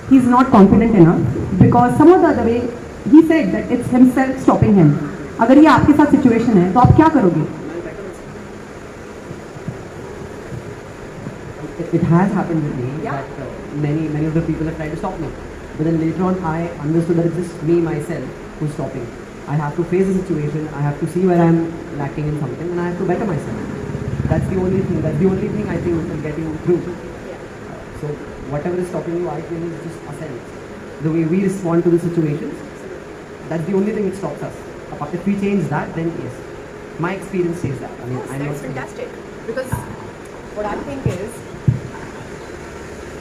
he's not confident enough because some of the other way, he said that it's himself stopping him. अगर ये आपके साथ situation है, तो आप क्या करोगे? It has happened with me that many of the people have tried to stop me. But then later on, I understood that it's just me, myself, who's stopping. I have to face the situation, I have to see where I'm lacking in something, and I have to better myself. That's the only thing I think will get you through. So whatever is stopping you, I feel is just ourselves. The way we respond to the situations, that's the only thing that stops us. Apart if we change that, then yes. My experience says that. I mean, Yes, I'm that's not fantastic. Because what I think is,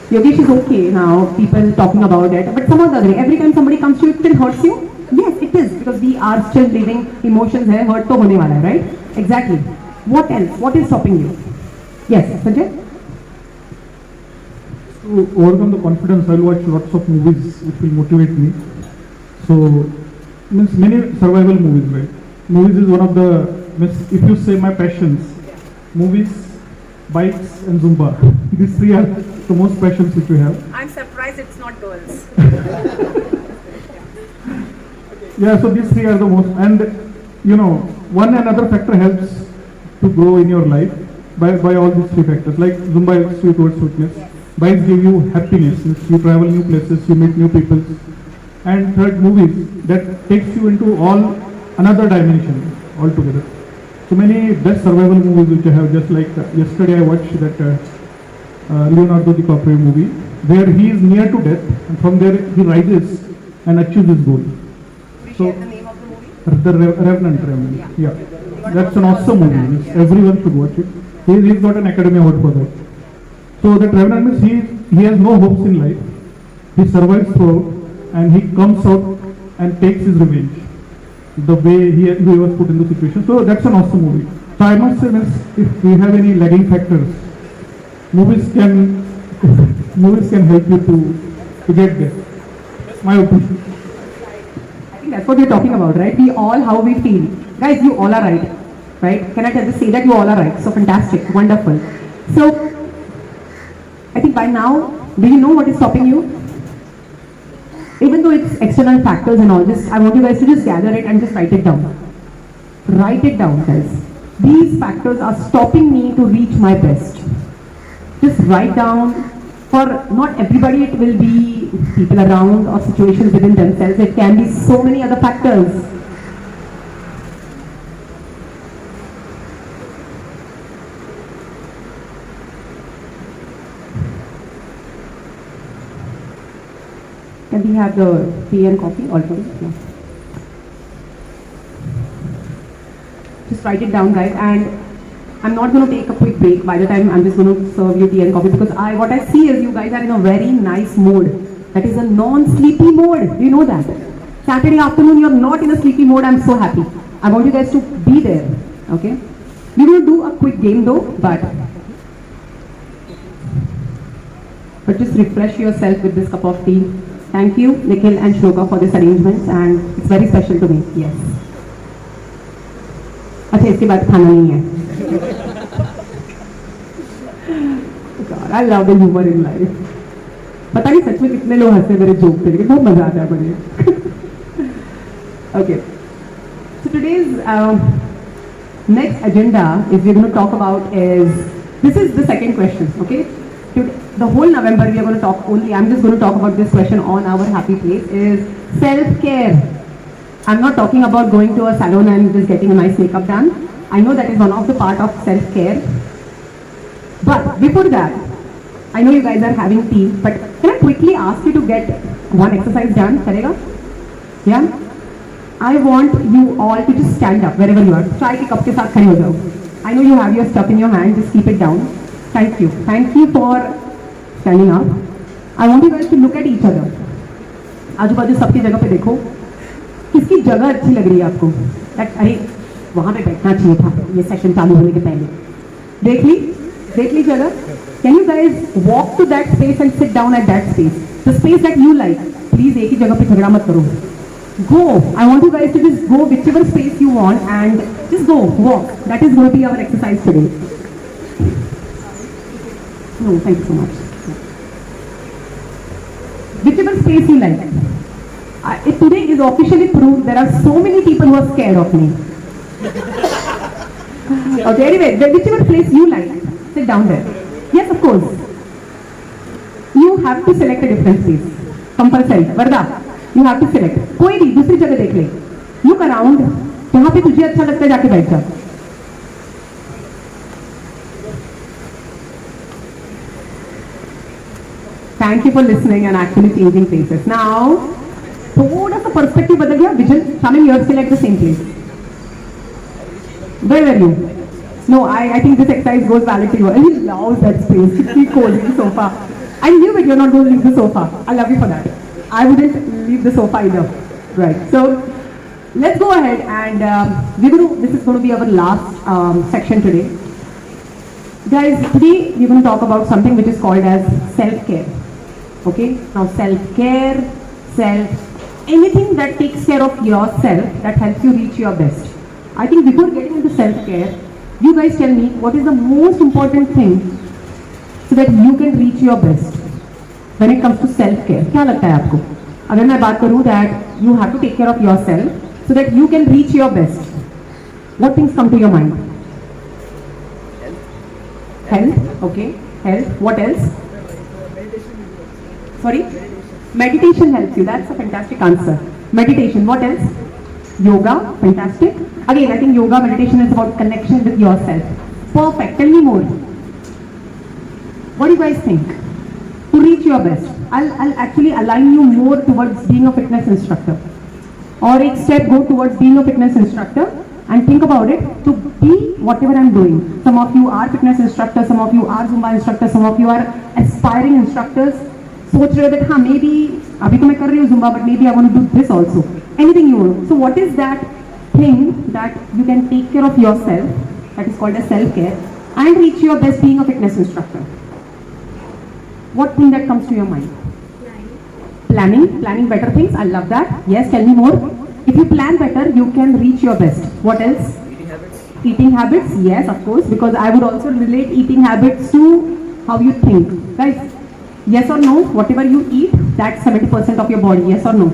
Yogesh is okay now, people talking about it, but some of the other, every time somebody comes to you, it still hurts you? Yes, it is, because we are still living emotions hai, hurt to hone wala hai, right? Exactly. What else? What is stopping you? Yes, Sanjay? To overcome the confidence, I'll watch lots of movies which will motivate me. So, means many survival movies, right? Movies is one of the, means if you say my passions, movies, bikes and Zumba. These three are the most passions which we have. I'm surprised it's not girls. Yeah, so these three are the most, and you know, one another factor helps to grow in your life by all these three factors. Like Zumba helps you towards fitness, bikes give you happiness, means you travel new places, you meet new people, and third, movies that takes you into all another dimension altogether. So many best survival movies which I have, just like yesterday I watched that Leonardo DiCaprio movie where he is near to death and from there he rises and achieves his goal. So, the name of the movie? The Revenant. Yeah. That's an awesome movie. Means everyone should watch it. He's got an Academy Award for that. So that Revenant means he has no hopes in life. He survives throughout and he comes out and takes his revenge. The way he was put in the situation. So that's an awesome movie. So I must say, means if we have any lagging factors, movies can help you to get there. My opinion. I think that's what you're talking about, right? We all, how we feel. Guys, you all are right? Can I just say that you all are right? So fantastic, wonderful. So, I think by now, do you know what is stopping you? Even though it's external factors and all, I want you guys to just gather it and just write it down. Write it down, guys. These factors are stopping me to reach my best. Just write down. For not everybody it will be people around or situations within themselves. It can be so many other factors. Can we have the tea and coffee also? Yeah. Just write it down, guys, and I'm not going to take a quick break. By the time I'm just going to serve you tea and coffee, because what I see is you guys are in a very nice mode. That is a non-sleepy mode. Do you know that? Saturday afternoon, you're not in a sleepy mode. I'm so happy. I want you guys to be there. Okay? We're going to do a quick game though, but just refresh yourself with this cup of tea. Thank you, Nikhil and Shloka, for this arrangement, and it's very special to me. Yes. अच्छा इसके बाद खाना नहीं है. God, I love the humor in life. पता नहीं सच में कितने लोग हंसते मेरे जोक पे, लेकिन बहुत मजा आता है मुझे. Okay. So today's next agenda is we're going to talk about this is the second question. Okay. The whole November we are going to talk only. I'm just going to talk about this question on our happy place is self-care. I'm not talking about going to a salon and just getting a nice makeup done. I know that is one of the part of self-care. But before that, I know you guys are having tea, but can I quickly ask you to get one exercise done? Chalega? Yeah? I want you all to just stand up wherever you are. Try ke cup ke saath khade ho jao. I know you have your stuff in your hand, just keep it down. Thank you. Thank you for standing up. I want you guys to look at each other. आजू बाजू सबकी जगह पे देखो. किसकी जगह अच्छी लग रही है आपको? अरे वहाँ पे बैठना चाहिए था ये सेशन चालू होने के पहले. देख ली जगह. Can you guys walk to that space and sit down at that space? The space that you like. Please एक ही जगह पे झगड़ा मत करो. Go. I want you guys to just go whichever space you want and just go, walk. That is going to be our exercise today. No, thank you so much. Whichever space you like. Today is officially proved there are so many people who are scared of me. Okay, anyway, whichever place you like, sit down there. Yes, of course. You have to select a different space. Compulsory वरदा you have to select कोई भी दूसरी जगह देख ले look around जहां पे तुझे अच्छा लगता है जाके बैठ जा thank you for listening and actually changing places now थोड़ा सा पर्सपेक्टिव बदल गया विजन शामिल your select the same place where were you No, I think this exercise goes valid to you. And he loves that space. Keep holding the sofa. I knew that you're not going to leave the sofa. I love you for that. I wouldn't leave the sofa either. Right. So let's go ahead and this is going to be our last section today. Guys, today we're going to talk about something which is called as self-care. Okay. Now self-care, anything that takes care of yourself that helps you reach your best. I think before getting into self-care, you guys tell me what is the most important thing so that you can reach your best when it comes to self-care. क्या लगता है आपको? अगर मैं बात करूँ that you have to take care of yourself so that you can reach your best. What things come to your mind? Health. Okay. Health. What else? Sorry? Meditation helps you. That's a fantastic answer. Meditation. What else? Yoga. Fantastic. Again, I think yoga, meditation is about connection with yourself. Perfect. Tell me more. What do you guys think? To reach your best, I'll actually align you more towards being a fitness instructor. Or a step go towards being a fitness instructor and think about it to be whatever I'm doing. Some of you are fitness instructors, some of you are Zumba instructors, some of you are aspiring instructors. सोच रहे हो that हाँ maybe अभी तो मैं कर रही हूँ Zumba, but maybe I want to do this also. Anything you want. So what is that thing that you can take care of yourself, that is called as self-care, and reach your best being a fitness instructor? What thing that comes to your mind? Planning better things. I love that. Yes, tell me more. If you plan better, you can reach your best. What else? Eating habits. Yes, of course, because I would also relate eating habits to how you think. Guys, yes or no? Whatever you eat, that's 70% of your body. Yes or no?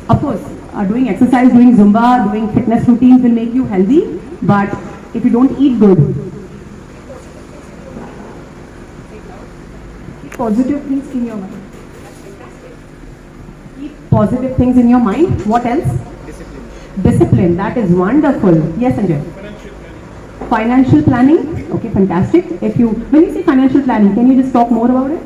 Of course. Doing exercise, doing Zumba, doing fitness routines will make you healthy, but if you don't eat good, Keep positive things in your mind. keep positive things in your mind. What else? Discipline. That is wonderful. Yes, Sanjay. Financial planning. Okay, fantastic. When you say financial planning, can you just talk more about it?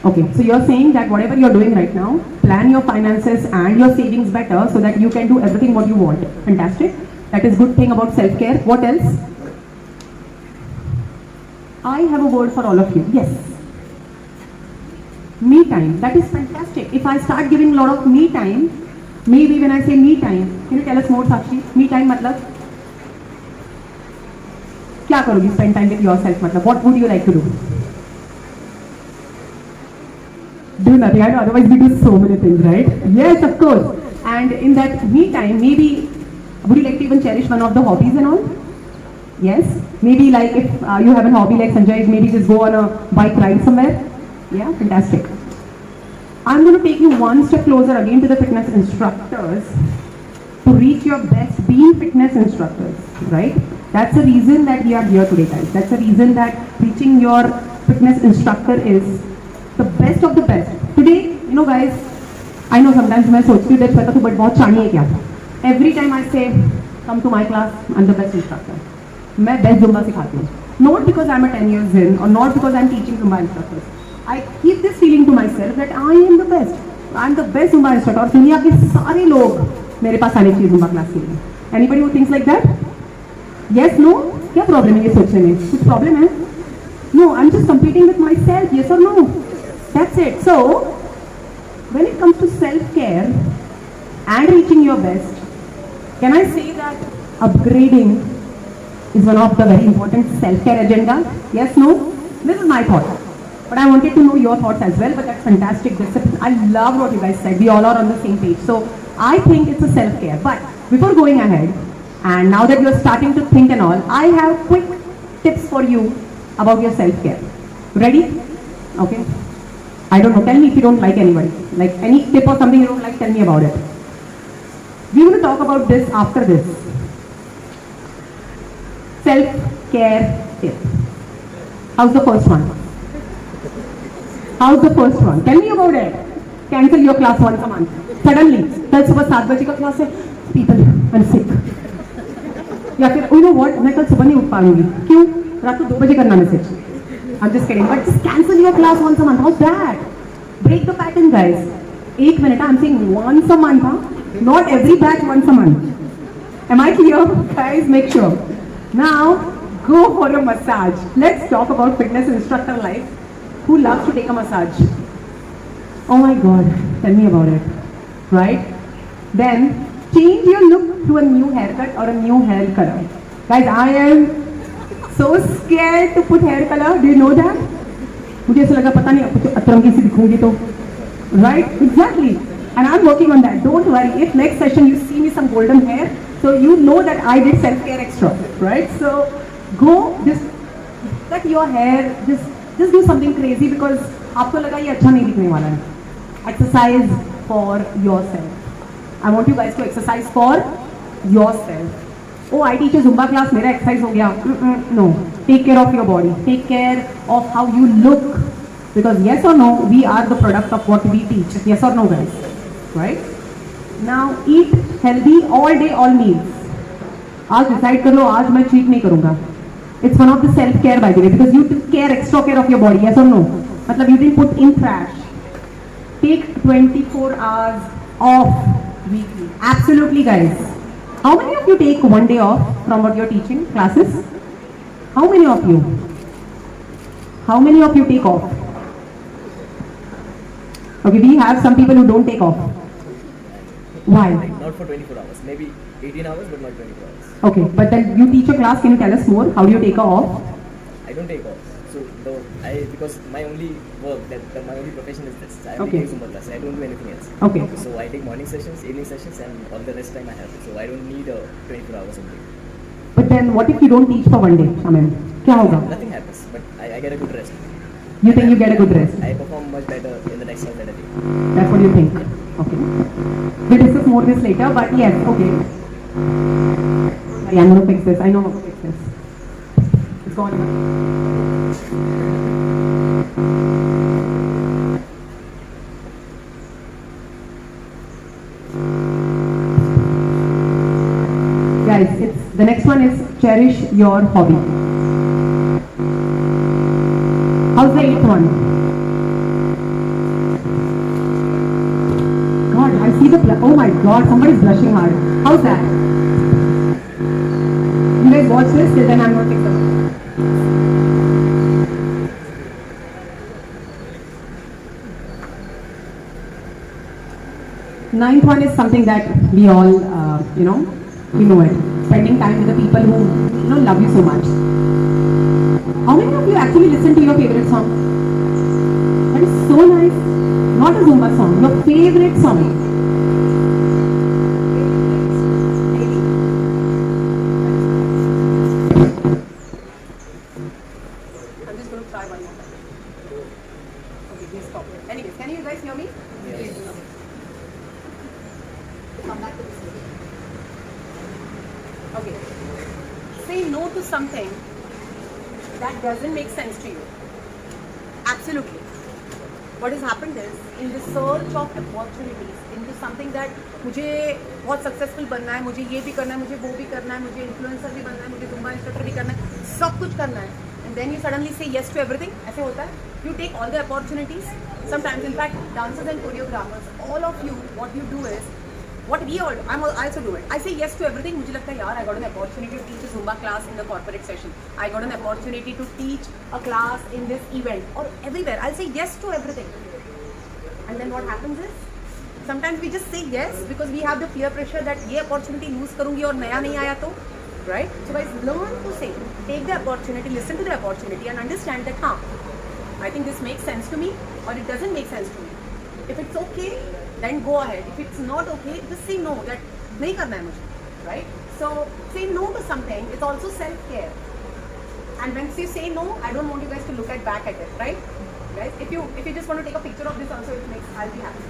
Okay, so you're saying that whatever you're doing right now, plan your finances and your savings better so that you can do everything what you want. Fantastic. That is good thing about self-care. What else? I have a word for all of you. Yes. Me time. That is fantastic. If I start giving a lot of me time, maybe when I say me time, can you tell us more, Sakshi? Me time मतलब क्या करोगी? Spend time with yourself मतलब what would you like to do? Do nothing. I know, otherwise we do so many things, right? Yes, of course. And in that me time, maybe would you like to even cherish one of the hobbies and all? Yes. Maybe like if you have a hobby like Sanjay, maybe just go on a bike ride somewhere. Yeah, fantastic. I'm going to take you one step closer again to the fitness instructors to reach your best being fitness instructors, right? That's the reason that we are here today, guys. That's the reason that reaching your fitness instructor is the best of the best. Today, you know guys, I know sometimes मैं सोचती हूँ that Shweta तू but बहुत चाणी है क्या? Every time I say, come to my class, I'm the best instructor. मैं best Zumba सिखाती हूँ. Not because I'm a 10 years in or not because I'm teaching Zumba instructors. I keep this feeling to myself that I am the best. I'm the best Zumba instructor. और दुनिया के सारे लोग मेरे पास आने चाहिए Zumba क्लास के लिए. Anybody who thinks like that? Yes, no? क्या प्रॉब्लम है ये सोचने में? कुछ प्रॉब्लम है? No, I'm just competing with myself. Yes or no? That's it. So, when it comes to self-care and reaching your best, can I say that upgrading is one of the very important self-care agenda? Yes, no? This is my thought. But I wanted to know your thoughts as well, but that's fantastic discipline. I love what you guys said. We all are on the same page. So, I think it's a self-care. But before going ahead, and now that you're starting to think and all, I have quick tips for you about your self-care. Ready? Okay. I don't know. Tell me if you don't like anybody. Like any tip or something you don't like, tell me about it. We will talk about this after this. Self-care tip. How's the first one? How's the first one? Tell me about it. Cancel your class once a month. Suddenly, कल सुबह 7 बजे का class है. People, I'm sick. या फिर you know what? मैं कल सुबह नहीं उठ पाऊंगी. क्यों? रात को 2 बजे करना message. I'm just kidding. But just cancel your class once a month. How's that? Break the pattern, guys. 1 minute. I'm saying once a month, huh? Not every batch once a month. Am I clear? Guys, make sure. Now, go for a massage. Let's talk about fitness instructor life. Who loves to take a massage? Oh my God, tell me about it. Right? Then, change your look to a new haircut or a new hair color. Guys, I am so scared to put hair color. Do you know that? मुझे ऐसा लगा पता नहीं अब कुछ अतरंगी सी दिखूंगी तो. Right? Exactly. And I'm working on that. Don't worry. If next session you see me some golden hair, so you know that I did self-care extra. Right? So, go, just cut your hair, just do something crazy because आपको लगा ये अच्छा नहीं दिखने वाला है. Exercise for yourself. I want you guys to exercise for yourself. Oh, I teach a Zumba class, मेरा exercise हो गया. No. Take care of your body. Take care of how you look. Because yes or no, we are the product of what we teach. Yes or no, guys? Right? Now, eat healthy all day, all meals. आज decide कर लो, आज मैं cheat नहीं करूँगा. It's one of the self-care by the way, because you took extra care of your body. Yes or no? मतलब you didn't put in trash. Take 24 hours off weekly. Absolutely, guys. How many of you take one day off from what you're teaching classes? How many of you? How many of you take off? Okay, we have some people who don't take off. Why? Not for 24 hours. Maybe 18 hours, but not 24 hours. Okay, but then you teach a class. Can you tell us more? How do you take off? I don't take off. So because my only work, my only profession is this. I only Okay. take Zumba class. I don't do anything else. Okay. So I take morning sessions, evening sessions, and all the rest time I have. So I don't need 24 hours a day. But then what if you don't teach for one day? Amen. क्या होगा? Nothing happens, but I get a good rest. You think you get a good rest? I perform much better in the next class that I take. That's what you think. Okay. We'll discuss more this later, but yes, okay. I'm gonna fix this. I know how to fix this. It's gone. Guys, the next one is cherish your hobby. How's the 8th one? God, I see the oh my God, somebody's blushing hard. How's that? You guys watch this, till then I'm going to fix them. Ninth one is something that we all, you know it. Spending time with the people who, love you so much. How many of you actually listen to your favorite song? That is so nice. Not a Zumba song, your favorite song. I'm just going to try one more time. Okay, please stop. Anyways, can you guys hear me? Yes. Come back to this. Okay. Say no to something that doesn't make sense to you. Absolutely. What has happened is, in the search of opportunities, into something that मुझे बहुत successful बनना है, मुझे ये भी करना है, मुझे वो भी करना है, मुझे इन्फ्लुएंसर भी बनना है, मुझे जुम्बा इंस्ट्रक्टर भी करना है, सब कुछ करना है. And then you suddenly say yes to everything. ऐसे होता है. You take all the opportunities. Sometimes, in fact, dancers and choreographers, all of you, what you do is, what we all do, I also do it. I say yes to everything. मुझे लगता है यार, I got an opportunity to teach a Zumba class in the corporate session. I got an opportunity to teach a class in this event or everywhere. I'll say yes to everything. And then what happens is, sometimes we just say yes because we have the peer pressure that ये opportunity use करूँगी और नया नहीं आया तो, right? So guys, learn to say, take the opportunity, listen to the opportunity, and understand that I think this makes sense to me or it doesn't make sense to me. If it's okay, then go ahead. If it's not okay, just say no. That नहीं करना है मुझे, right? So say no to something. It's also self-care. And when you say no, I don't want you guys to look back at it, right? Guys, if you just want to take a picture of this also, I'll be happy.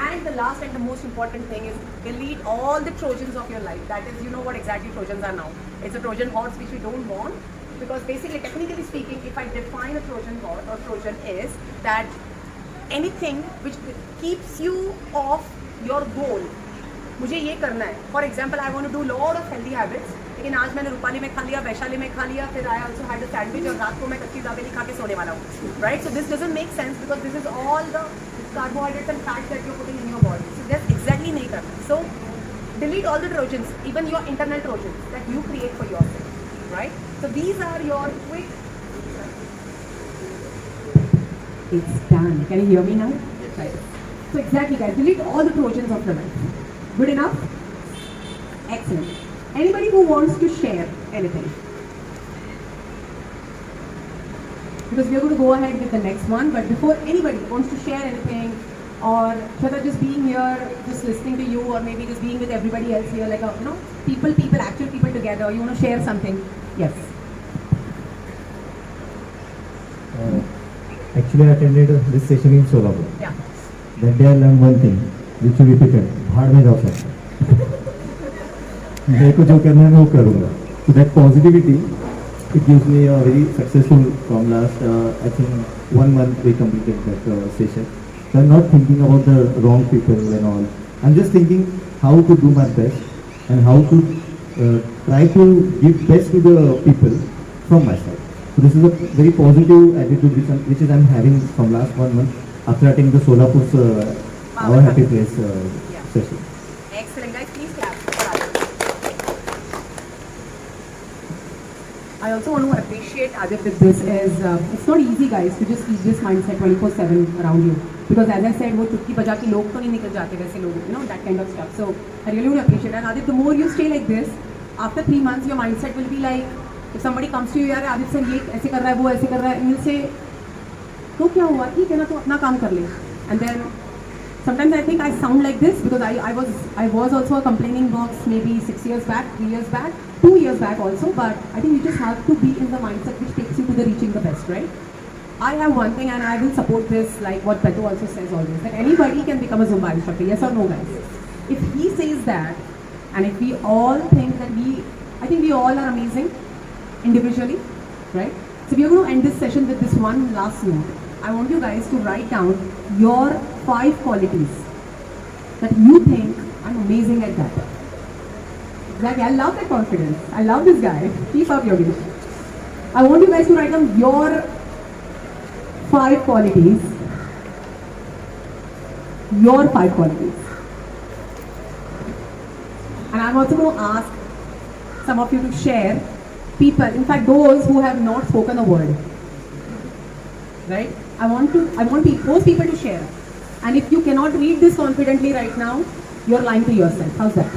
And the last and the most important thing is delete all the Trojans of your life. That is, you know what exactly Trojans are now. It's a Trojan horse which we don't want, because basically, technically speaking, if I define a Trojan horse or Trojan is that anything which keeps you off your goal. मुझे ये करना है. For example, I want to do lot of healthy habits. लेकिन आज मैंने रूपाली में खा लिया, वैशाली में खा लिया, फिर I also had a sandwich और रात को मैं कच्ची दाबेली खा के सोने वाला हूँ. Right? So this doesn't make sense because this is all the carbohydrates and fats that you're putting in your body. So that's exactly नहीं करना. So delete all the Trojans, even your internal Trojans that you create for yourself. Right? So these are your quick. It's done. Can you hear me now? Right. So exactly, guys. Delete all the Trojans of your life. Good enough? Excellent. Anybody who wants to share anything? Because we are going to go ahead with the next one. But before anybody wants to share anything, or whether just being here, just listening to you, or maybe just being with everybody else here, like actual people together, you want to share something? Yes. Actually, I attended this session in Solapur. Yeah. That day I learned one thing, which you repeated, भाड़ में जाओ sir. मेरे को जो करना है मैं वो करूँगा. So that positivity, it gives me a very successful from last, I think 1 month we completed that session. So I'm not thinking about the wrong people and all. I'm just thinking how to do my best and how to try to give best to the people from my side. So this is a very positive attitude which is I'm having from last 1 month after attending the Solapur's Our Happy Place session. Excellent, guys. Please clap for Adit. I also want to appreciate Adit with this. It's not easy, guys, to just keep this mindset 24/7 around you. Because as I said, वो चुटकी बजा के लोग तो नहीं निकल जाते वैसे लोग, that kind of stuff. So I really want to appreciate it. And Adit, the more you stay like this, after 3 months, your mindset will be like, if somebody comes to you, यार Aditya sir ये ऐसे कर रहा है, वो ऐसे कर रहा है, you'll say, तो क्या हुआ, ठीक है ना, तो अपना काम कर ले. And then sometimes I think I sound like this because I was also a complaining box maybe 6 years back, 3 years back, 2 years back also. But I think you just have to be in the mindset which takes you to the reaching the best, right? I have one thing, and I will support this, like what Petu also says always, that anybody can become a Zumba instructor. Yes or no, guys? If he says that, and if we all think that I think we all are amazing individually, right? So we are going to end this session with this one last note. I want you guys to write down your 5 qualities that you think I'm amazing at that. Exactly. I love that confidence. I love this guy. Keep up, Yogesh. I want you guys to write down your 5 qualities. Your 5 qualities. And I'm also going to ask some of you to share people, in fact those who have not spoken a word. Right? I want those people to share. And if you cannot read this confidently right now, you're lying to yourself. How's that?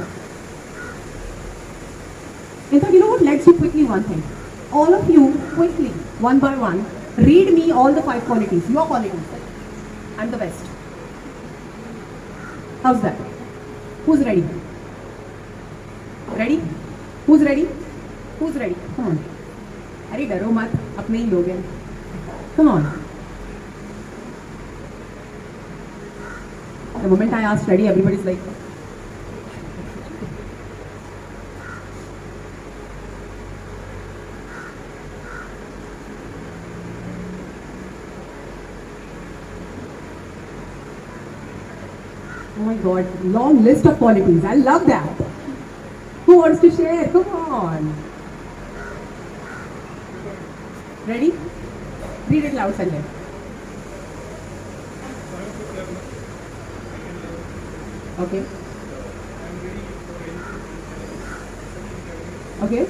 In fact, you know what? Let's do quickly one thing. All of you, quickly, one by one, read me all the 5 qualities. Your qualities. I'm the best. How's that? Who's ready? Ready? Who's ready? Who's ready? Come on. अरे डरो मत, अपने ही लोग हैं. Come on. The moment I asked ready, everybody's like, oh my God, long list of qualities. I love that. Who wants to share? Come on. Ready? Read it loud, Sanjay. Okay. Okay.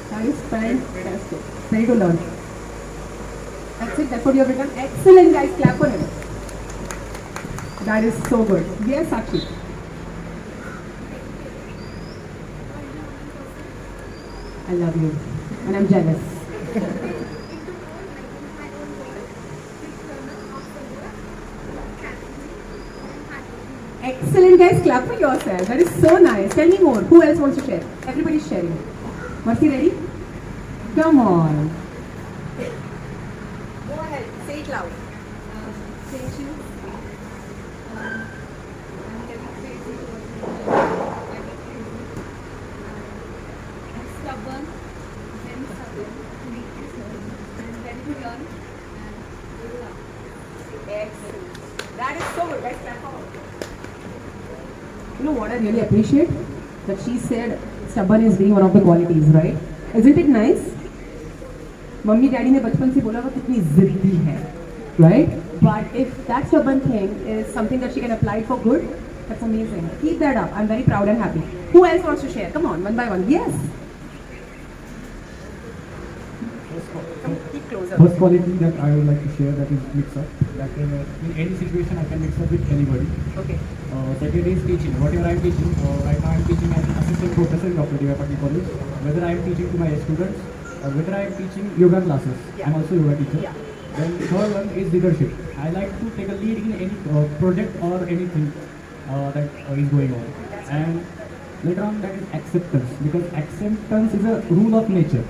That is fantastic. Ready to learn. That's it. That's what you have written. Excellent, guys. Clap for him. That is so good. Yes, Sakshi. I love you. And I'm jealous. Excellent, guys. Clap for yourself. That is so nice. Tell me more. Who else wants to share? Everybody's sharing. Mercy, ready? Come on. Go ahead. Say it loud. Patience. Stubborn. Very stubborn. learn. Excellent. That is so good. Guys, clap for her. You know what I really appreciate? That she said stubborn is being one of the qualities, right? Isn't it nice? Mummy daddy ने बचपन से बोला वो कितनी जिद्दी है, right? But if that stubborn thing is something that she can apply for good, that's amazing. Keep that up. I'm very proud and happy. Who else wants to share? Come on, one by one. Yes. Come, keep closer. First quality that I would like to share, that is mix up. That in any situation I can mix up with anybody. Okay. Second is teaching. Whatever I am teaching, right now I am teaching as assistant professor in Dr. D.Y. Patil College. Whether I am teaching to my students or whether I am teaching yoga classes, I am also yoga teacher. Yeah. Then third one is leadership. I like to take a lead in any project or anything that is going on. And later on, that is acceptance, because acceptance is a rule of nature.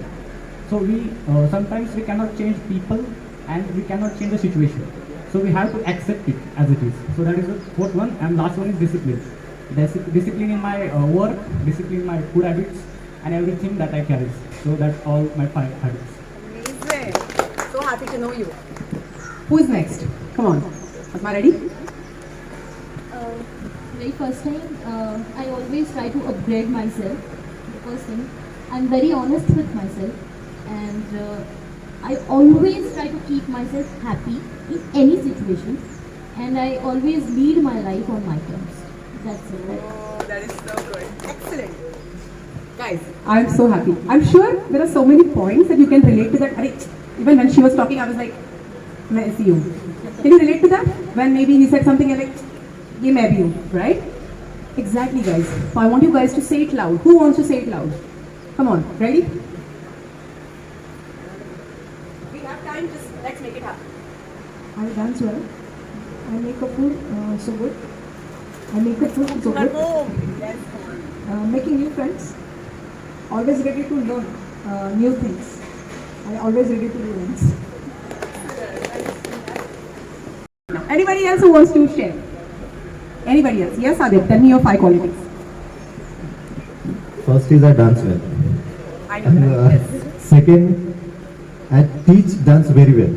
So we sometimes we cannot change people and we cannot change the situation. So we have to accept it as it is. So that is the fourth one. And last one is discipline. Discipline in my work, discipline in my food habits, and everything that I carry. So that's all my 5 habits. Amazing. So happy to know you. Who is next? Come on. Asma, ready? Very first time, I always try to upgrade myself. The first thing, I'm very honest with myself, and I always try to keep myself happy in any situation, and I always lead my life on my terms. That's it. Oh, that is so good. Excellent. Guys, I'm so happy. I'm sure there are so many points that you can relate to that. Even when she was talking, I was like, I see you. Can you relate to that? When maybe he said something, you're like, ye main bhi hu, right? Exactly, guys. So I want you guys to say it loud. Who wants to say it loud? Come on, ready? we have time. Just let's make it happen. I dance well. I make a food so good. I make a food so At good. home. Yes. Making new friends. Always ready to learn new things. I always ready to do things. Anybody else who wants to share? Anybody else? Yes, Adit, tell me your 5 qualities. First is I dance well. I know And that. Yes. second, I teach dance very well.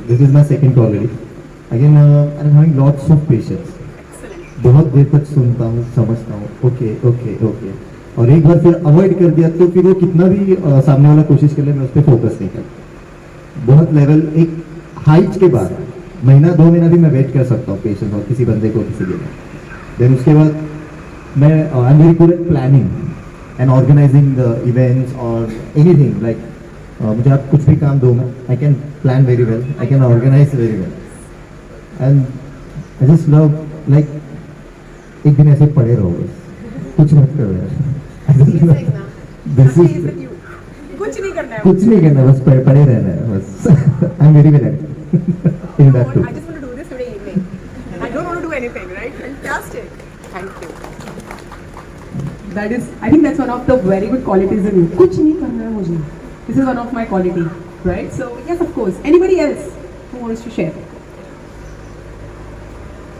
This is my second quality. Again, I'm having lots of patience. Excellent. बहुत देर तक सुनता हूँ, समझता हूँ, okay okay okay, और एक बार फिर avoid कर दिया तो फिर वो कितना भी सामने वाला कोशिश कर ले, मैं उस पर फोकस नहीं करता. बहुत लेवल एक हाइट के बाद महीना 2 महीना भी मैं वेट कर सकता हूँ पेशेंस और किसी बंदे को किसी के लिए. देन उसके बाद मैं I am very good at planning and organising the events और एनीथिंग लाइक मुझे आप कुछ भी काम दो, मैं I can plan very well, I can organise very well, and I just love like एक दिन ऐसे पड़े रहो बस, कुछ मत करो यार. He's like, nah. This Nothing is is with you. कुछ नहीं करना है. कुछ नहीं करना, बस पड़े रहना है बस. I am very well at in that too. I just want to do this today evening. I don't want to do anything, right? Fantastic. Thank you. That is, I think that's one of the very good qualities in you. कुछ नहीं करना है मुझे. This is one of my quality, right? So yes, of course. Anybody else who wants to share?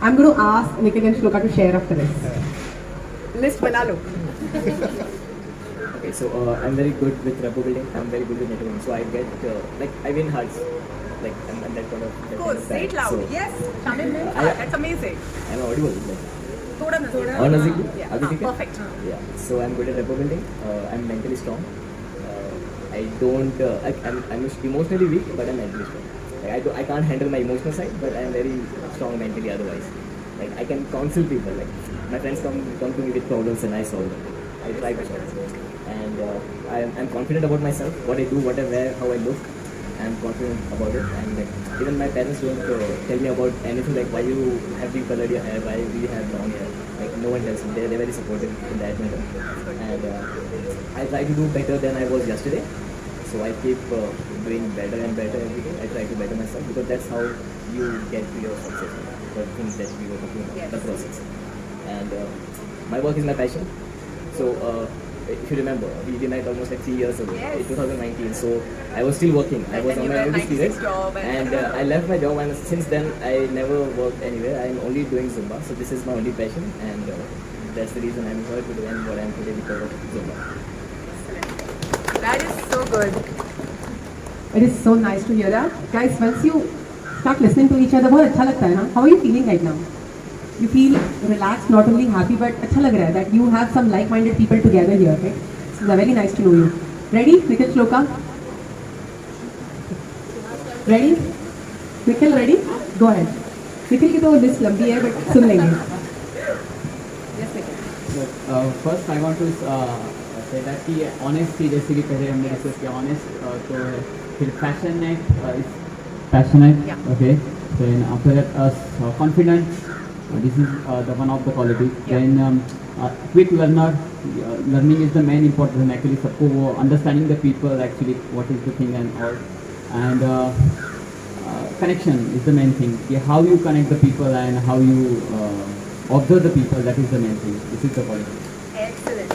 I'm going to ask Nikhil and Shloka to share after this. List बना लो. Okay, so I'm very good with rapport building. I'm very good with networking. So I get like I win hearts. Like I'm that kind of. Of course, say it loud. So, Yes, Shamil, that's amazing. I'm audible. Like, थोड़ा नजदीक. और नजदीक? Yeah, अभी ठीक है? perfect. yeah. So I'm good at rapport building. I'm mentally strong. I don't. I'm emotionally weak, but I'm mentally strong. Like I can't handle my emotional side, but I'm very strong mentally otherwise. Like I can counsel people. Like my friends come to me with problems and I solve them. I try to solve them. And I'm confident about myself, what I do, what I wear, how I look. I'm confident about it. And like even my parents don't tell me about anything like why you have been colored your hair, why we have long hair. Like no one tells me. They're very supportive in that matter. And I try to do better than I was yesterday. So I keep doing better and better every day. I try to better myself because that's how you get to your success. The things that we were talking about, Yes. the process. And my work is my passion. So if you remember, we met almost like 3 years ago, Yes. in 2019. So I was still working. I And was then on you my were notice period. 96 job And I left my job, and since then I never worked anywhere. I'm only doing Zumba. So this is my only passion, and that's the reason I'm here today and what I'm today because of Zumba. That is so good. It is so nice to hear that. Guys, once you start listening to each other, बहुत अच्छा लगता है ना? How are you feeling right now? You feel relaxed, not only happy, but अच्छा लग रहा है that you have some like-minded people together here, okay? It's very nice to know you. Ready? Nikhil Shloka? Ready? Nikhil, ready? Go ahead. Nikhil की तो list लंबी है but सुन लेंगे. First I want to say that कि honestly जैसे कि पहले हमने डिस्कस किया ऑनेस्ट तो है फिर passionate okay then after that confident this is the one of the quality then quick learner learning is the main important thing actually सबको वो understanding the people actually what is the thing and all and connection is the main thing how you connect the people and how you observe the people that is the main thing this is the quality Excellent.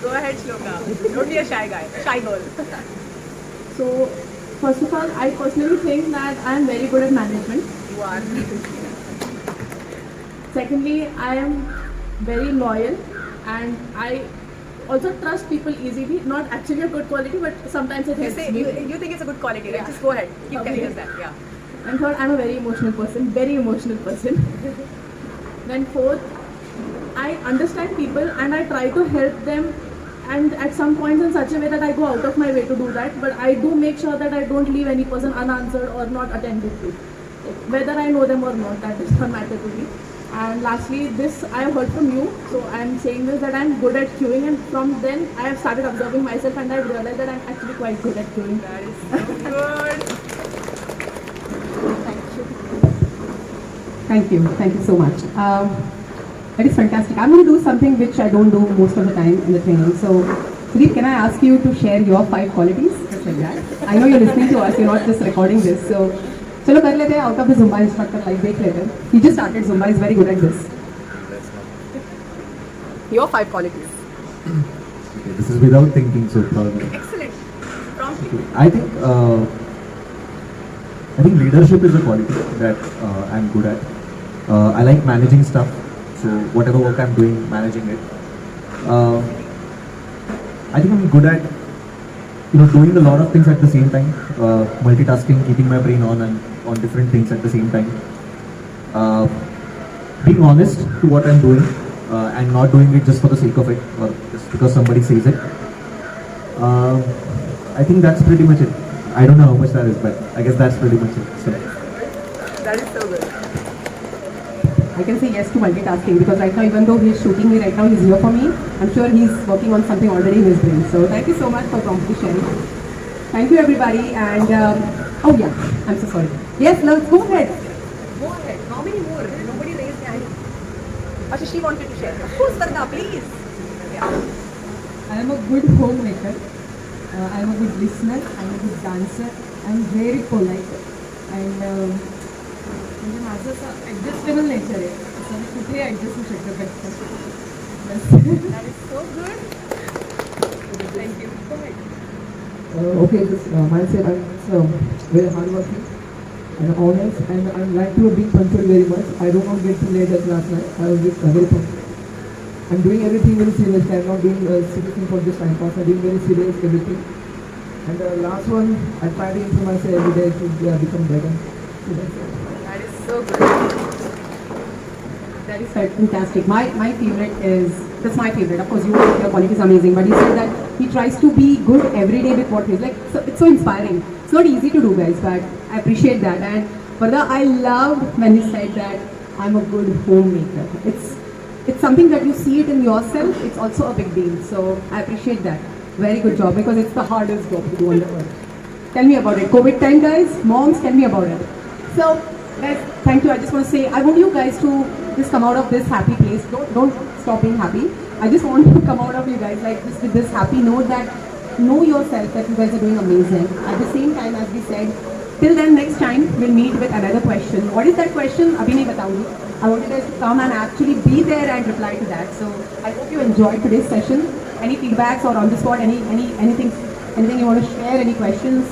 Go ahead, Shloka. Don't be a shy guy, shy girl. So, first of all, I personally think that I am very good at management. You are. Secondly, I am very loyal and I also trust people easily. Not actually a good quality, but sometimes it You helps say me. you think it's a good quality, right? Just go ahead. Keep telling us that. Yeah. And third, I'm a very emotional person. Then fourth, I understand people and I try to help them, and at some points in such a way that I go out of my way to do that, but I do make sure that I don't leave any person unanswered or not attended to. Whether I know them or not, that does not matter to me. And lastly, this I have heard from you, so I am saying this that I am good at queuing, and from then I have started observing myself and I have realized that I am actually quite good at queuing. That is so good. Thank you so much. That is fantastic. I'm going to do something which I don't do most of the time in the training. So, Sudeep, can I ask you to share your 5 qualities? Just like that. I know you're listening to us, you're not just recording this. So, चलो कर लेते हैं out of the Zumba instructor life देख लेते हैं. He just started Zumba, he's very good at this. Your 5 qualities. Okay, this is without thinking, so probably. Excellent. Promptly. Okay, I think leadership is a quality that I'm good at. I like managing stuff, so whatever work I'm doing, managing it. I think I'm good at doing a lot of things at the same time, multitasking, keeping my brain on different things at the same time. Being honest to what I'm doing and not doing it just for the sake of it or just because somebody says it. I think that's pretty much it. I don't know how much that is, but I guess that's pretty much it. So. That is so good. I can say yes to multitasking because right now, even though he's shooting me right now, he's here for me. I'm sure he's working on something already in his brain. So thank you so much for promptly sharing. Thank you everybody. And oh yeah, I'm so sorry. Yes, let's go ahead. Go ahead. How many more? Nobody raised their hand. Asha, she wanted to share. Of course, Varda, please. Yeah. I am a good homemaker. I am a good listener. I am a good dancer. I am very polite. And म्हणजे माझं असं adjustable nature आहे असं मी कुठेही adjust होऊ शकतो पटकन. That is so good. Thank you. Go ahead. Okay, this myself, I'm very hardworking and honest, and I like to be punctual very much. I do not get too late as last night. I was just very punctual. I'm doing everything very seriously. I'm not doing silly thing for this time pass. I'm doing very serious everything. And the last one, I try to improve myself every day to become better. So that's it. That is so good. That is fantastic. My favorite is, that's my favorite. Of course, your quality is amazing, but he said that he tries to be good every day with what he is. Like, so, it's so inspiring. It's not easy to do, guys, but I appreciate that. And Varda, I loved when he said that I'm a good homemaker. It's something that you see it in yourself. It's also a big deal. So I appreciate that. Very good job because it's the hardest job to do on the earth. Tell me about it. COVID time, guys. Moms, tell me about it. So, guys, thank you. I just want to say, I want you guys to just come out of this happy place. Don't stop being happy. I just want to come out of you guys like this with this happy note that know yourself that you guys are doing amazing. At the same time, as we said, till then, next time we'll meet with another question. What is that question? Abhi nahi bataungi. I want you guys to come and actually be there and reply to that. So I hope you enjoyed today's session. Any feedbacks or on the spot, anything you want to share? Any questions?